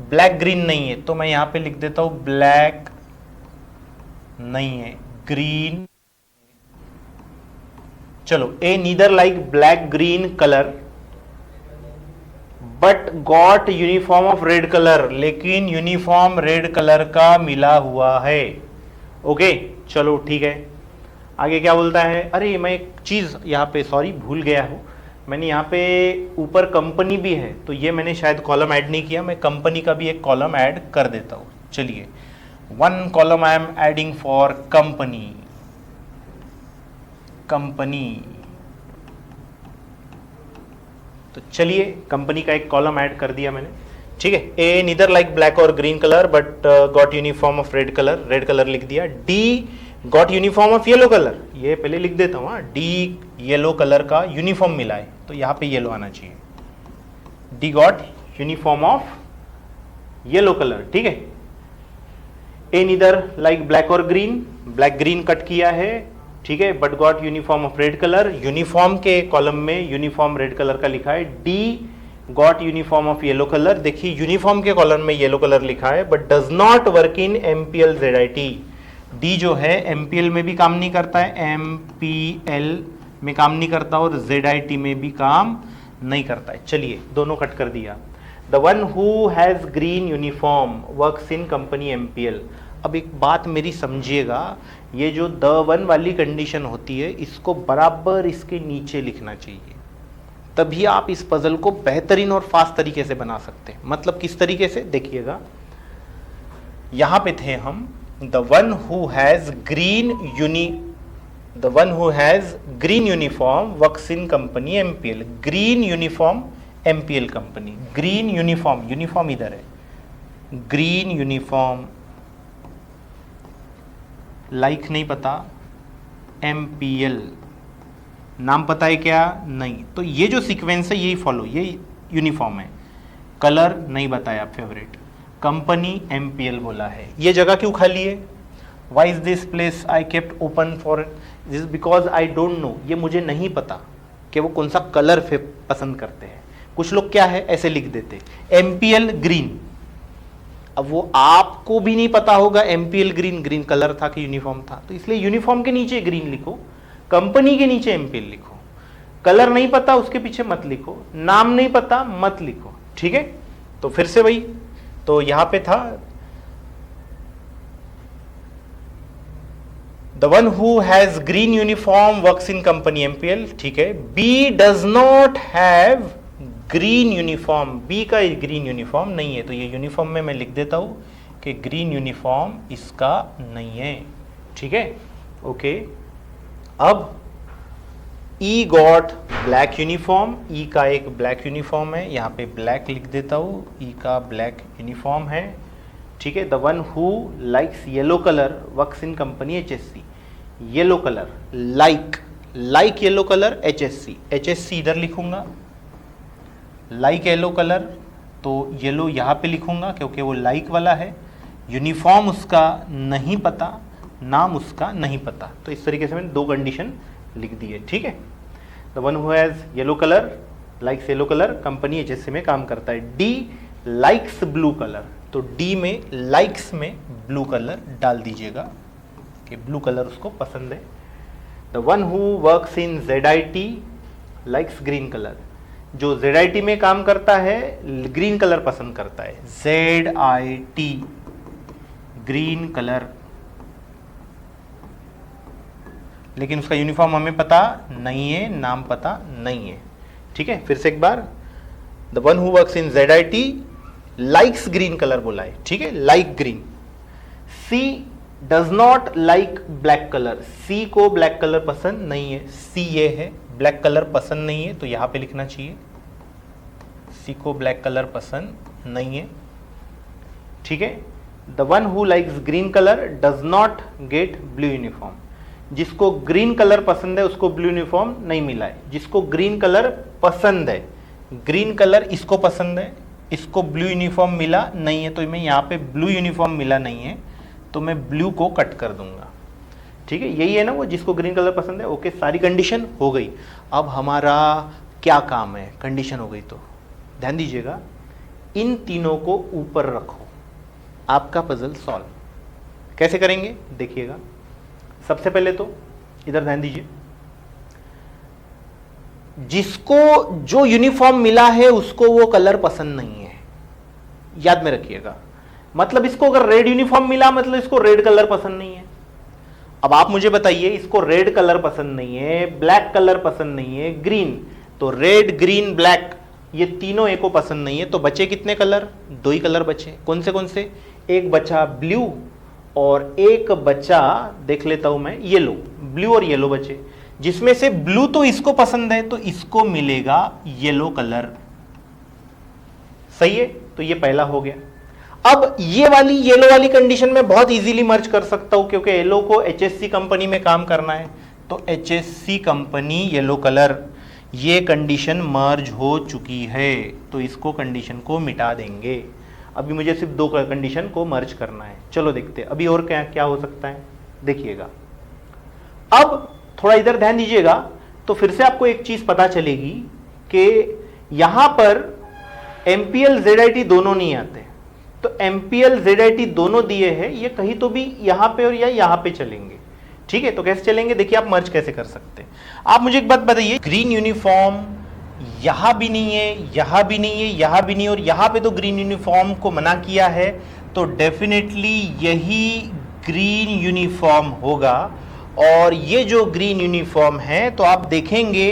ब्लैक ग्रीन नहीं है, तो मैं यहां पे लिख देता हूं ब्लैक नहीं है, ग्रीन। चलो, A neither like black green colour but got uniform of red colour, लेकिन यूनिफॉर्म रेड कलर का मिला हुआ है। ओके, चलो ठीक है। आगे क्या बोलता है, अरे मैं एक चीज यहाँ पे सॉरी भूल गया हूँ, मैंने यहाँ पे ऊपर कंपनी भी है, तो ये मैंने शायद कॉलम ऐड नहीं किया, मैं कंपनी का भी एक कॉलम ऐड कर देता हूँ। चलिए, one column I am adding for company. तो चलिए कंपनी का एक कॉलम ऐड कर दिया मैंने। ठीक है, ए नीदर लाइक ब्लैक और green colour but got uniform of red colour लिख दिया। D got uniform of yellow colour, ये पहले लिख देता हूँ। डी येलो कलर का यूनिफॉर्म मिला है, तो यहाँ पे येलो आना चाहिए। D got uniform of yellow colour. ठीक है, ए नीदर लाइक ब्लैक और ग्रीन, ब्लैक ग्रीन कट किया है। ठीक है, but got uniform of red colour, uniform के कॉलम में यूनिफॉर्म रेड कलर का लिखा है। D got uniform of yellow colour, देखिए यूनिफॉर्म के कॉलम में येलो कलर लिखा है, but does not work in MPL ZIT. D जो है एमपीएल में भी काम नहीं करता है, एमपीएल में काम नहीं करता और जेडआईटी में भी काम नहीं करता है। चलिए दोनों कट कर दिया। The one who has green uniform works in company MPL. अब एक बात मेरी समझिएगा, ये जो द वन वाली कंडीशन होती है इसको बराबर इसके नीचे लिखना चाहिए, तभी आप इस पजल को बेहतरीन और फास्ट तरीके से बना सकते हैं। मतलब किस तरीके से, देखिएगा, यहां पे थे हम, the one who has green uniform works in company MPL. Green uniform MPL company, green uniform इधर है, ग्रीन यूनिफॉर्म लाइक नहीं पता, एमपीएल नाम पता है क्या, नहीं। तो ये जो सीक्वेंस है यही फॉलो, ये यूनिफॉर्म है। कलर नहीं बताया, फेवरेट, कंपनी एमपीएल बोला है। ये जगह क्यों खाली है, Y is this place I kept open for this, because I don't know, ये मुझे नहीं पता कि वो कौन सा कलर पसंद करते हैं। कुछ लोग क्या है ऐसे लिख देते एमपीएल ग्रीन, अब वो आपको भी नहीं पता होगा एमपीएल ग्रीन कलर था कि यूनिफॉर्म था, तो इसलिए यूनिफॉर्म के नीचे ग्रीन लिखो, कंपनी के नीचे एमपीएल लिखो। कलर नहीं पता उसके पीछे मत लिखो, नाम नहीं पता मत लिखो। ठीक है, तो फिर से वही, तो यहां पे था the one who has green uniform works in company MPL. ठीक है, B does not have green uniform, B का ग्रीन यूनिफॉर्म नहीं है, तो ये यूनिफॉर्म में मैं लिख देता हूं कि ग्रीन यूनिफॉर्म इसका नहीं है। ठीक है, ओके। अब ई गॉट ब्लैक यूनिफॉर्म, ई का एक ब्लैक यूनिफॉर्म है, यहां पे ब्लैक लिख देता हूं, ई का ब्लैक यूनिफॉर्म है। ठीक है, the one who likes yellow colour works in company HSC, yellow colour like yellow colour HSC इधर लिखूंगा, लाइक येलो कलर, तो येलो यहाँ पे लिखूंगा क्योंकि वो लाइक वाला है। यूनिफॉर्म उसका नहीं पता, नाम उसका नहीं पता, तो इस तरीके से मैंने दो कंडीशन लिख दी है। ठीक है, the one who has yellow colour likes yellow colour, company HSC में काम करता है। डी लाइक्स ब्लू कलर, तो डी में लाइक्स में ब्लू कलर डाल दीजिएगा कि ब्लू कलर उसको पसंद है। The one who works in ZIT likes green colour, जो ZIT में काम करता है ग्रीन कलर पसंद करता है, ZIT ग्रीन कलर, लेकिन उसका यूनिफॉर्म हमें पता नहीं है, नाम पता नहीं है। ठीक है, फिर से एक बार, the one who works in ZIT likes green colour बोला है। ठीक है, like green. C does not like black colour, C को ब्लैक कलर पसंद नहीं है, C ये है, ब्लैक कलर पसंद नहीं है, तो यहां पे लिखना चाहिए C को ब्लैक कलर पसंद नहीं है। ठीक है, the one who likes green colour does not gate blue uniform, जिसको ग्रीन कलर पसंद है उसको ब्लू यूनिफॉर्म नहीं मिला है। जिसको ग्रीन कलर पसंद है, ग्रीन कलर इसको पसंद है, इसको ब्लू यूनिफॉर्म मिला नहीं है, तो मैं यहाँ पे ब्लू यूनिफॉर्म मिला नहीं है तो मैं ब्लू को कट कर दूंगा। ठीक है, यही है ना वो, जिसको ग्रीन कलर पसंद है। ओके, सारी कंडीशन हो गई। अब हमारा क्या काम है, कंडीशन हो गई तो ध्यान दीजिएगा, इन तीनों को ऊपर रखो, आपका पजल सॉल्व। कैसे करेंगे देखिएगा। सबसे पहले तो इधर ध्यान दीजिए, जिसको जो यूनिफॉर्म मिला है उसको वो कलर पसंद नहीं है, याद में रखिएगा। मतलब इसको अगर रेड यूनिफॉर्म मिला मतलब इसको रेड कलर पसंद नहीं है। अब आप मुझे बताइए, इसको रेड कलर पसंद नहीं है, ब्लैक कलर पसंद नहीं है, ग्रीन, तो रेड ग्रीन ब्लैक ये तीनों एक को पसंद नहीं है, तो बचे कितने कलर, दो ही कलर बचे। कौन से, एक बचा ब्लू और एक बचा, देख लेता हूं मैं, येलो। ब्लू और येलो बचे, जिसमें से ब्लू तो इसको पसंद है तो इसको मिलेगा येलो कलर। सही है, तो ये पहला हो गया। अब ये वाली येलो वाली कंडीशन में बहुत इजीली मर्ज कर सकता हूं, क्योंकि येलो को HSC कंपनी में काम करना है, तो HSC कंपनी येलो कलर, ये कंडीशन मर्ज हो चुकी है, तो इसको कंडीशन को मिटा देंगे। अभी मुझे सिर्फ दो कंडीशन को मर्ज करना है। चलो देखते हैं अभी और क्या क्या हो सकता है, देखिएगा। अब थोड़ा इधर ध्यान दीजिएगा, तो फिर से आपको एक चीज पता चलेगी कि यहां पर MPL ZIT दोनों नहीं आते, तो MPL ZIT दोनों दिए हैं, ये कहीं तो भी यहां पे और या यहां पे चलेंगे। ठीक है, तो कैसे चलेंगे देखिए, आप मर्ज कैसे कर सकते हैं। आप मुझे एक बात बताइए, ग्रीन यूनिफॉर्म यहां भी नहीं है, यहां भी नहीं है, यहां भी नहीं, और यहां पे तो ग्रीन यूनिफॉर्म को मना किया है, तो डेफिनेटली यही ग्रीन यूनिफॉर्म होगा। और ये जो ग्रीन यूनिफॉर्म है, तो आप देखेंगे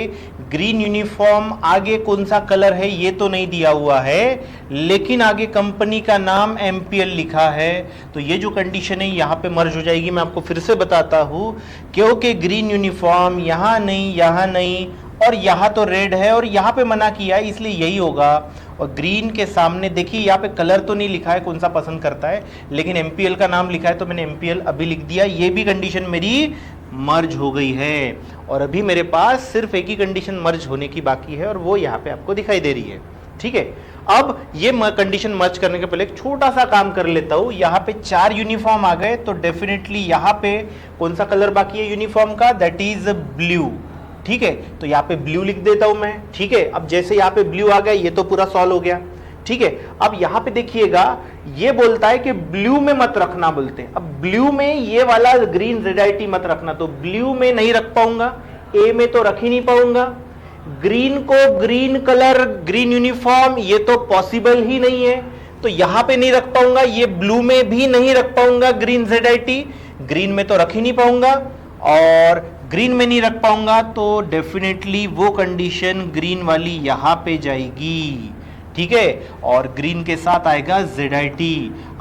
ग्रीन यूनिफॉर्म आगे कौन सा कलर है ये तो नहीं दिया हुआ है, लेकिन आगे कंपनी का नाम MPL लिखा है, तो ये जो कंडीशन है यहाँ पे मर्ज हो जाएगी। मैं आपको फिर से बताता हूँ, क्योंकि ग्रीन यूनिफॉर्म यहाँ नहीं और यहाँ तो रेड है और यहाँ पे मना किया है, इसलिए यही होगा। और ग्रीन के सामने देखिए यहाँ पे कलर तो नहीं लिखा है कौन सा पसंद करता है, लेकिन MPL का नाम लिखा है, तो मैंने MPL अभी लिख दिया। ये भी कंडीशन मेरी मर्ज हो गई है, और अभी मेरे पास सिर्फ एक ही कंडीशन मर्ज होने की बाकी है, और वो यहाँ पे आपको दिखाई दे रही है। ठीक है, अब ये कंडीशन मर्ज करने के पहले एक छोटा सा काम कर लेता हूँ। यहाँ पे 4 यूनिफॉर्म आ गए, तो डेफिनेटली यहाँ पे कौन सा कलर बाकी है यूनिफॉर्म का, दैट इज ब्लू। ठीक है, तो यहाँ पे ब्लू लिख देता हूं मैं। ठीक है, अब जैसे यहाँ पे ब्लू आ गया, ये तो पूरा सॉल्व हो गया। ठीक है, अब यहाँ पे देखिएगा, ये बोलता है कि ब्लू में मत रखना बोलते हैं। अब ब्लू में ये वाला ग्रीन ZIT मत रखना, तो ब्लू में नहीं रख पाऊंगा, ए में तो रख ही नहीं पाऊंगा। ग्रीन को ग्रीन कलर, ग्रीन यूनिफॉर्म, ये तो पॉसिबल ही नहीं है, तो यहां पे नहीं रख पाऊंगा। ये ब्लू में भी नहीं रख पाऊंगा ग्रीन ZIT, ग्रीन में तो रख ही नहीं पाऊंगा, और ग्रीन में नहीं रख पाऊंगा, तो डेफिनेटली वो कंडीशन ग्रीन वाली यहां पे जाएगी। ठीक है, और ग्रीन के साथ आएगा ZIT।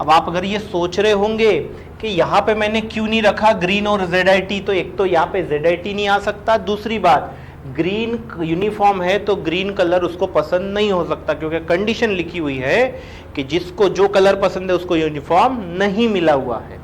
अब आप अगर ये सोच रहे होंगे कि यहां पे मैंने क्यों नहीं रखा ग्रीन और ZIT, तो एक तो यहाँ पे ZIT नहीं आ सकता, दूसरी बात ग्रीन यूनिफॉर्म है तो ग्रीन कलर उसको पसंद नहीं हो सकता, क्योंकि कंडीशन लिखी हुई है कि जिसको जो कलर पसंद है उसको यूनिफॉर्म नहीं मिला हुआ है।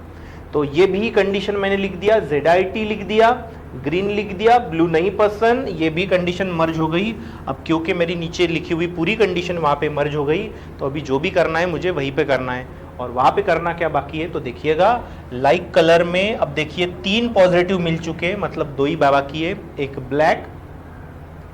तो ये भी कंडीशन मैंने लिख दिया, ZIT लिख दिया, ग्रीन लिख दिया, ब्लू नहीं पसंद, ये भी कंडीशन मर्ज हो गई। अब क्योंकि मेरी नीचे लिखी हुई पूरी कंडीशन वहां पे मर्ज हो गई, तो अभी जो भी करना है मुझे वहीं पे करना है। और वहां पे करना क्या बाकी है, तो देखिएगा लाइक कलर में अब देखिए 3 पॉजिटिव मिल चुके, मतलब 2 ही बाकी है, एक ब्लैक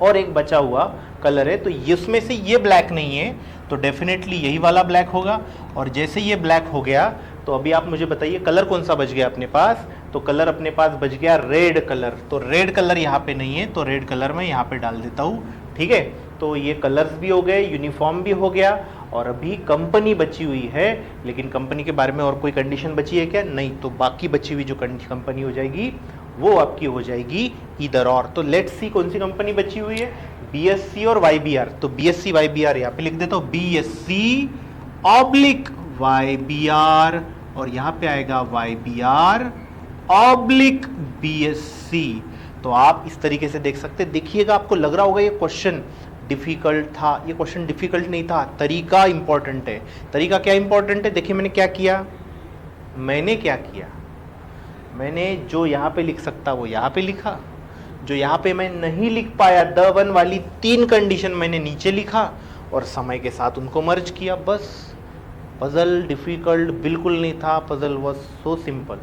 और एक बचा हुआ कलर है। तो इसमें से ये ब्लैक नहीं है, तो डेफिनेटली यही वाला ब्लैक होगा। और जैसे ये ब्लैक हो गया, तो अभी आप मुझे बताइए कलर कौन सा बच गया अपने पास, तो कलर अपने पास बच गया रेड कलर। तो रेड कलर यहाँ पे नहीं है, तो रेड कलर मैं यहाँ पे डाल देता हूँ। ठीक है, तो ये कलर्स भी हो गए, यूनिफॉर्म भी हो गया, और अभी कंपनी बची हुई है। लेकिन कंपनी के बारे में और कोई कंडीशन बची है क्या? नहीं। तो बाकी बची हुई जो कंपनी हो जाएगी वो आपकी हो जाएगी ईदर और। तो लेट्स सी कौन सी कंपनी बची हुई है, बीएससी और वाईबीआर। तो बीएससी वाईबीआर यहाँ पे लिख देता हूँ, बीएससी ऑब्लिक वाईबीआर, और यहाँ पे आएगा वाईबीआर ऑब्लिक बीएससी। तो आप इस तरीके से देख सकते, देखिएगा आपको लग रहा होगा ये क्वेश्चन डिफिकल्ट था। ये क्वेश्चन डिफिकल्ट नहीं था, तरीका इंपॉर्टेंट है। तरीका क्या इंपॉर्टेंट है? देखिए मैंने क्या किया, मैंने जो यहाँ पे लिख सकता वो यहाँ पे लिखा, जो यहाँ पे मैं नहीं लिख पाया द वन वाली 3 कंडीशन मैंने नीचे लिखा, और समय के साथ उनको मर्ज किया, बस। पजल डिफिकल्ट बिल्कुल नहीं था, puzzle was so simple.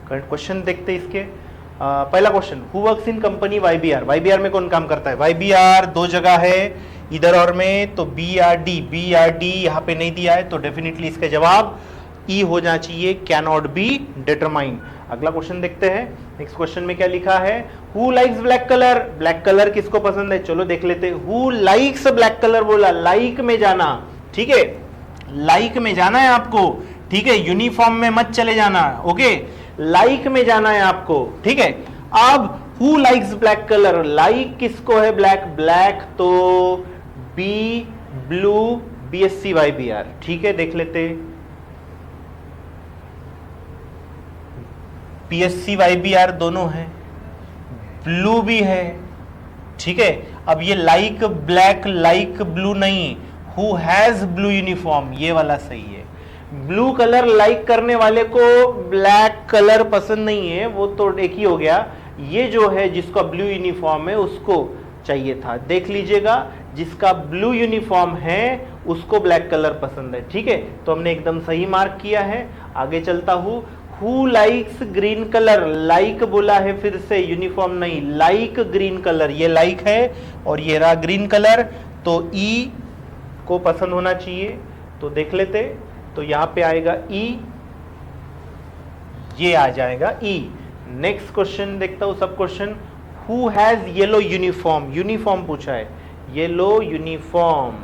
Question देखते इसके। पहला question, who works in company YBR. YBR में कौन काम करता है? वाईबीआर 2 जगह है इधर और में, तो बीआरडी यहाँ पे नहीं दिया है, तो डेफिनेटली इसका जवाब ई हो जाना चाहिए, कैन नॉट बी डिटरमाइन। अगला क्वेश्चन देखते हैं। नेक्स्ट क्वेश्चन में क्या लिखा है, who likes black colour. Black colour किसको पसंद है? चलो देख लेते हैं। हु लाइक्स ब्लैक कलर बोला, लाइक में जाना, ठीक है, लाइक में जाना है आपको, ठीक है, यूनिफॉर्म में मत चले जाना, ओके, लाइक में जाना है आपको, ठीक है। अब who likes black colour, like किसको है ब्लैक? ब्लैक तो बी ब्लू बीएससी वाईबीआर, ठीक है, देख लेते। बीएससी वाईबीआर दोनों है, ब्लू भी है, ठीक है। अब ये लाइक ब्लैक लाइक ब्लू नहीं, हु हैज ब्लू यूनिफॉर्म, ये वाला सही है। ब्लू कलर लाइक करने वाले को ब्लैक कलर पसंद नहीं है, वो तो एक ही हो गया। ये जो है जिसका ब्लू यूनिफॉर्म है उसको चाहिए था, देख लीजिएगा, जिसका ब्लू यूनिफॉर्म है उसको ब्लैक कलर पसंद है, ठीक है। तो हमने एकदम सही मार्क किया है। आगे चलता हूं, who likes green colour, like बोला है फिर से, यूनिफॉर्म नहीं, लाइक ग्रीन कलर, ये लाइक है और ये रहा ग्रीन कलर, तो ई को पसंद होना चाहिए। तो देख लेते, तो यहां पे आएगा ई, ये आ जाएगा ई। नेक्स्ट क्वेश्चन देखता हूं, सब question, who has yellow uniform, uniform पूछा है, येलो यूनिफॉर्म,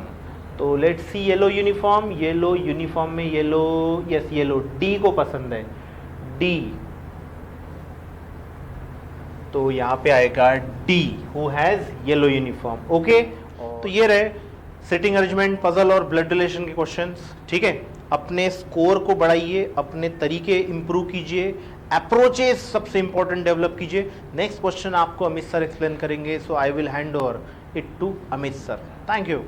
तो let's see yellow uniform, yellow uniform में येलो, यस येलो, डी को पसंद है, डी, तो यहां पे आएगा D, who has yellow uniform, okay. तो ये रहे सिटिंग अरेंजमेंट, पजल और ब्लड रिलेशन के क्वेश्चंस, ठीक है। अपने स्कोर को बढ़ाइए, अपने तरीके इंप्रूव कीजिए, अप्रोचेस सबसे इंपॉर्टेंट डेवलप कीजिए। नेक्स्ट क्वेश्चन आपको अमित सर एक्सप्लेन करेंगे, so I will hand over it to Amit sir, thank you.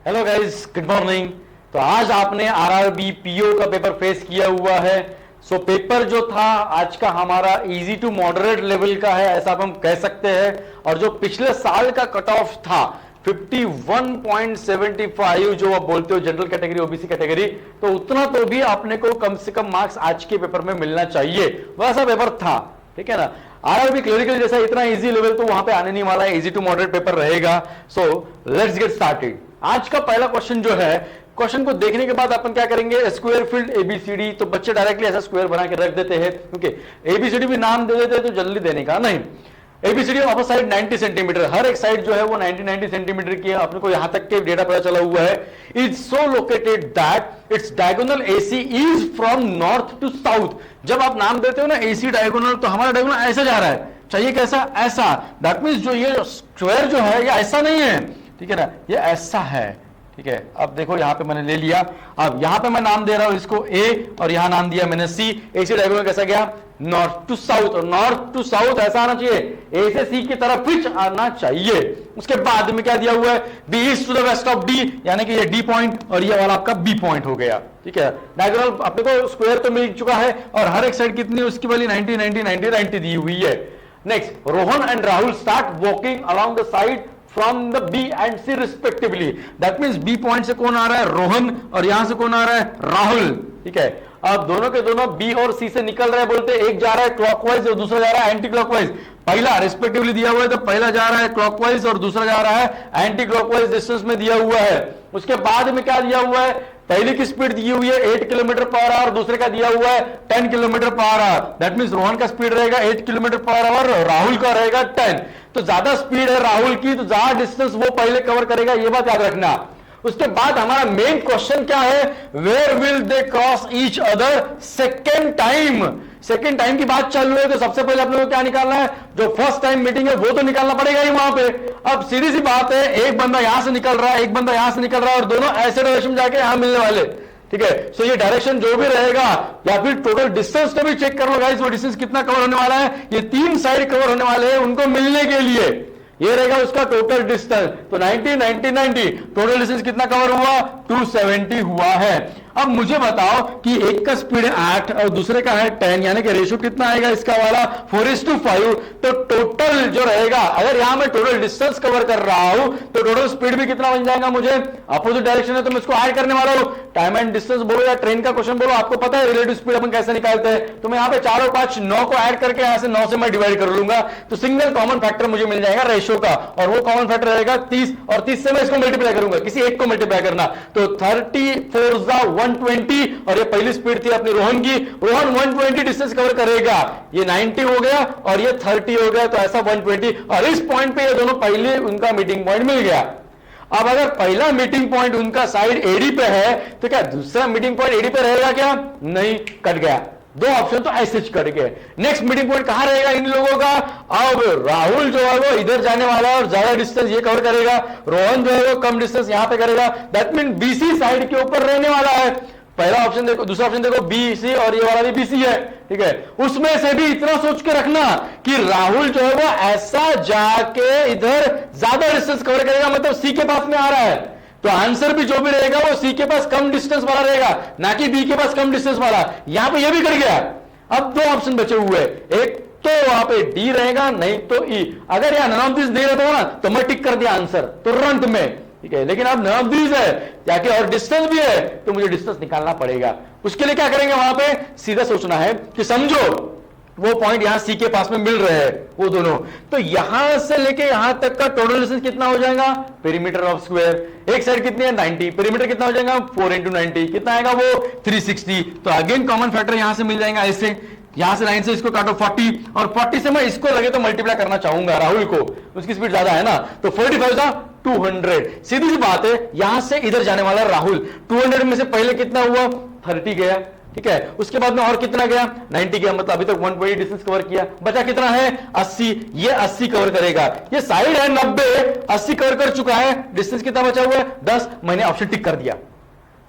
Hello guys, good morning. तो आज आपने आरआरबी पीओ का पेपर फेस किया हुआ है। सो पेपर जो था आज का हमारा इजी टू मॉडरेट लेवल का है, ऐसा हम कह सकते हैं। और जो पिछले साल का कट ऑफ था 51.75, जो आप बोलते हो जनरल कैटेगरी ओबीसी कैटेगरी, तो उतना तो भी आपने को कम से कम मार्क्स आज के पेपर में मिलना चाहिए, वैसा पेपर था, ठीक है ना। आरआरबी क्लरिकल जैसा इतना इजी लेवल तो वहां पे आने नहीं वाला है, इजी टू मॉडरेट पेपर रहेगा। So let's get started. आज का पहला क्वेश्चन जो है, क्वेश्चन को देखने के बाद अपन क्या करेंगे, स्क्वायर फील्ड एबीसीडी, तो बच्चे डायरेक्टली ऐसा स्क्वायर बना के रख देते हैं, ओके। एबीसीडी भी नाम दे देते हैं तो जल्दी देने का नहीं। एबीसीडी ऑफ साइड 90 सेंटीमीटर, हर एक साइड जो है वो 90 सेंटीमीटर की है, अपने को यहां तक के डेटा पता चला हुआ है। Is so located that it's diagonal AC is from north to south. जब आप नाम देते हो ना एसी डायगोनल, तो हमारा डायगोनल ऐसा जा रहा है, चाहिए कैसा, ऐसा। दैट मींस जो ये स्क्वायर जो है ये ऐसा नहीं है, ठीक है ना, ये ऐसा है, ठीक है। अब देखो यहाँ पे मैंने ले लिया, अब यहाँ पे मैं नाम दे रहा हूं इसको ए, और यहाँ नाम दिया मैंने सी। एसी डायगोनल कैसा गया, नॉर्थ टू साउथ, और नॉर्थ टू साउथ ऐसा आना चाहिए, ए से सी की तरफ पिच आना चाहिए। उसके बाद में क्या दिया हुआ है, B east to the west of D, यानी कि ये डी पॉइंट और ये वाला आपका बी पॉइंट हो गया, ठीक है। डायगोनल अपने को स्क्वायर तो मिल चुका है, और हर एक साइड कितनी उसकी वाली 90 90 90 90 दी हुई है। Next, Rohan and Rahul start walking along the side from the B and C respectively. That means B point से कौन आ रहा है, रोहन, और यहां से कौन आ रहा है, राहुल, ठीक है। अब दोनों के दोनों B और C से निकल रहे, बोलते एक जा रहा है क्लॉकवाइज और दूसरा जा रहा है एंटी क्लॉकवाइज। पहला रिस्पेक्टिवली दिया हुआ है, तो पहला जा रहा है क्लॉकवाइज और दूसरा जा रहा है एंटी क्लॉकवाइज डिस्टेंस में दिया हुआ है। उसके बाद में क्या दिया हुआ है, पहले की स्पीड दी हुई है 8 किलोमीटर पर आवर, दूसरे का दिया हुआ है 10 kilometre per hour. That means Rohan का स्पीड रहेगा 8 किलोमीटर पर आवर, राहुल का रहेगा 10। तो ज्यादा स्पीड है राहुल की, तो ज्यादा डिस्टेंस वो पहले कवर करेगा, ये बात याद रखना। उसके बाद हमारा मेन क्वेश्चन क्या है, where will they cross each other second time. Second time की बात चल रही है, तो सबसे पहले अपने को क्या निकालना है, जो फर्स्ट टाइम मीटिंग है वो तो निकालना पड़ेगा ही वहां पे। अब सीधी सी बात है, एक बंदा यहां से निकल रहा है, एक बंदा यहां से निकल रहा है, और दोनों ऐसे डायरेक्शन में जाके यहां मिलने वाले, ठीक है। सो ये डायरेक्शन जो भी रहेगा, या फिर टोटल डिस्टेंस को भी चेक कर लो गाइस, वो डिस्टेंस कितना कवर होने वाला है, ये 3 साइड कवर होने वाले हैं उनको मिलने के लिए, ये रहेगा उसका टोटल डिस्टेंस। तो 90 90 90 टोटल डिस्टेंस कितना कवर हुआ, 270 हुआ है। अब मुझे बताओ कि एक का स्पीड है 8 और दूसरे का है 10, यानी कि रेशियो कितना आएगा इसका वाला 4:5। तो टोटल जो रहेगा, अगर यहां मैं टोटल डिस्टेंस कवर कर रहा हूं तो टोटल स्पीड भी कितना बन जाएगा, मुझे अपोजिट डायरेक्शन है तो मैं इसको ऐड करने वाला हूं। टाइम एंड डिस्टेंस बोलो या ट्रेन का क्वेश्चन बोलो, आपको पता है रिलेटिव स्पीड अपन कैसे निकालते हैं। तो मैं यहां पे 4 और 5 9 को ऐड करके यहां से 9 से मैं डिवाइड कर लूंगा, तो सिंगल कॉमन फैक्टर मुझे मिल जाएगा रेशियो का, और वो कॉमन फैक्टर रहेगा 30, और 30 से मैं इसको मल्टीप्लाई करूंगा, किसी एक को मल्टीप्लाई करना, तो 34 120, और ये पहली स्पीड थी अपनी रोहन की, रोहन 120 डिस्टेंस कवर करेगा, ये 90 हो गया और ये 30 हो गया, तो ऐसा 120, और इस पॉइंट पे ये दोनों पहले उनका मीटिंग पॉइंट मिल गया। अब अगर पहला मीटिंग पॉइंट उनका साइड एडी पे है, तो क्या दूसरा मीटिंग पॉइंट एडी पे रहेगा क्या, नहीं, कट गया। दो ऑप्शन तो ऐसे कट गए। नेक्स्ट मीटिंग पॉइंट कहां रहेगा इन लोगों का, अब राहुल जो है वो इधर जाने वाला है और ज्यादा डिस्टेंस ये कवर करेगा, रोहन जो है वो कम डिस्टेंस यहां पे करेगा, दैट मीन बीसी साइड के ऊपर रहने वाला है। पहला ऑप्शन देखो, दूसरा ऑप्शन देखो बीसी, और ये वाला भी बीसी है, ठीक है। उसमें से भी इतना सोच के रखना कि राहुल जो है वो ऐसा जाके इधर ज्यादा डिस्टेंस कवर करेगा, मतलब सी के पास में आ रहा है, तो आंसर भी जो भी रहेगा वो सी के पास कम डिस्टेंस वाला रहेगा, ना कि बी के पास कम डिस्टेंस वाला। यहां पे ये भी कर गया। अब 2 ऑप्शन बचे हुए, एक तो वहां पे डी रहेगा, नहीं तो ई। अगर यहां नन ऑफ दिस दे रहता हो ना, तो मैं टिक कर दिया आंसर तुरंत में, ठीक है। लेकिन अब नन ऑफ दिस है, जाके और डिस्टेंस भी है, तो मुझे डिस्टेंस निकालना पड़ेगा। उसके लिए क्या करेंगे, वहां पे सीधा सोचना है कि समझो वो पॉइंट यहां सी के पास में मिल रहे हैं वो दोनों, तो यहां से लेके यहां तक का टोटल डिस्टेंस कितना हो जाएगा, पेरीमीटर ऑफ स्क्वायर। एक साइड कितनी है 90, पेरीमीटर कितना हो जाएगा 4 × 90, कितना आएगा वो 360। तो अगेन कॉमन फैक्टर यहां से मिल जाएगा, ऐसे यहां से लाइन से इसको काटो 40, और 40 से मैं इसको लगे तो मल्टीप्लाई करना चाहूंगा राहुल को, उसकी स्पीड ज्यादा है ना, तो 45 था 200। सीधी सी बात है, यहां से इधर जाने वाला राहुल, 200 में से पहले कितना हुआ 30 गया, ठीक है। उसके बाद में और कितना गया 90 गया, मतलब अभी तक 120 डिस्टेंस कवर किया, बचा कितना है 80, ये 80 कवर करेगा। ये साइड है 90, 80 कवर कर चुका है, डिस्टेंस कितना बचा हुआ है 10, मैंने ऑप्शन टिक कर दिया।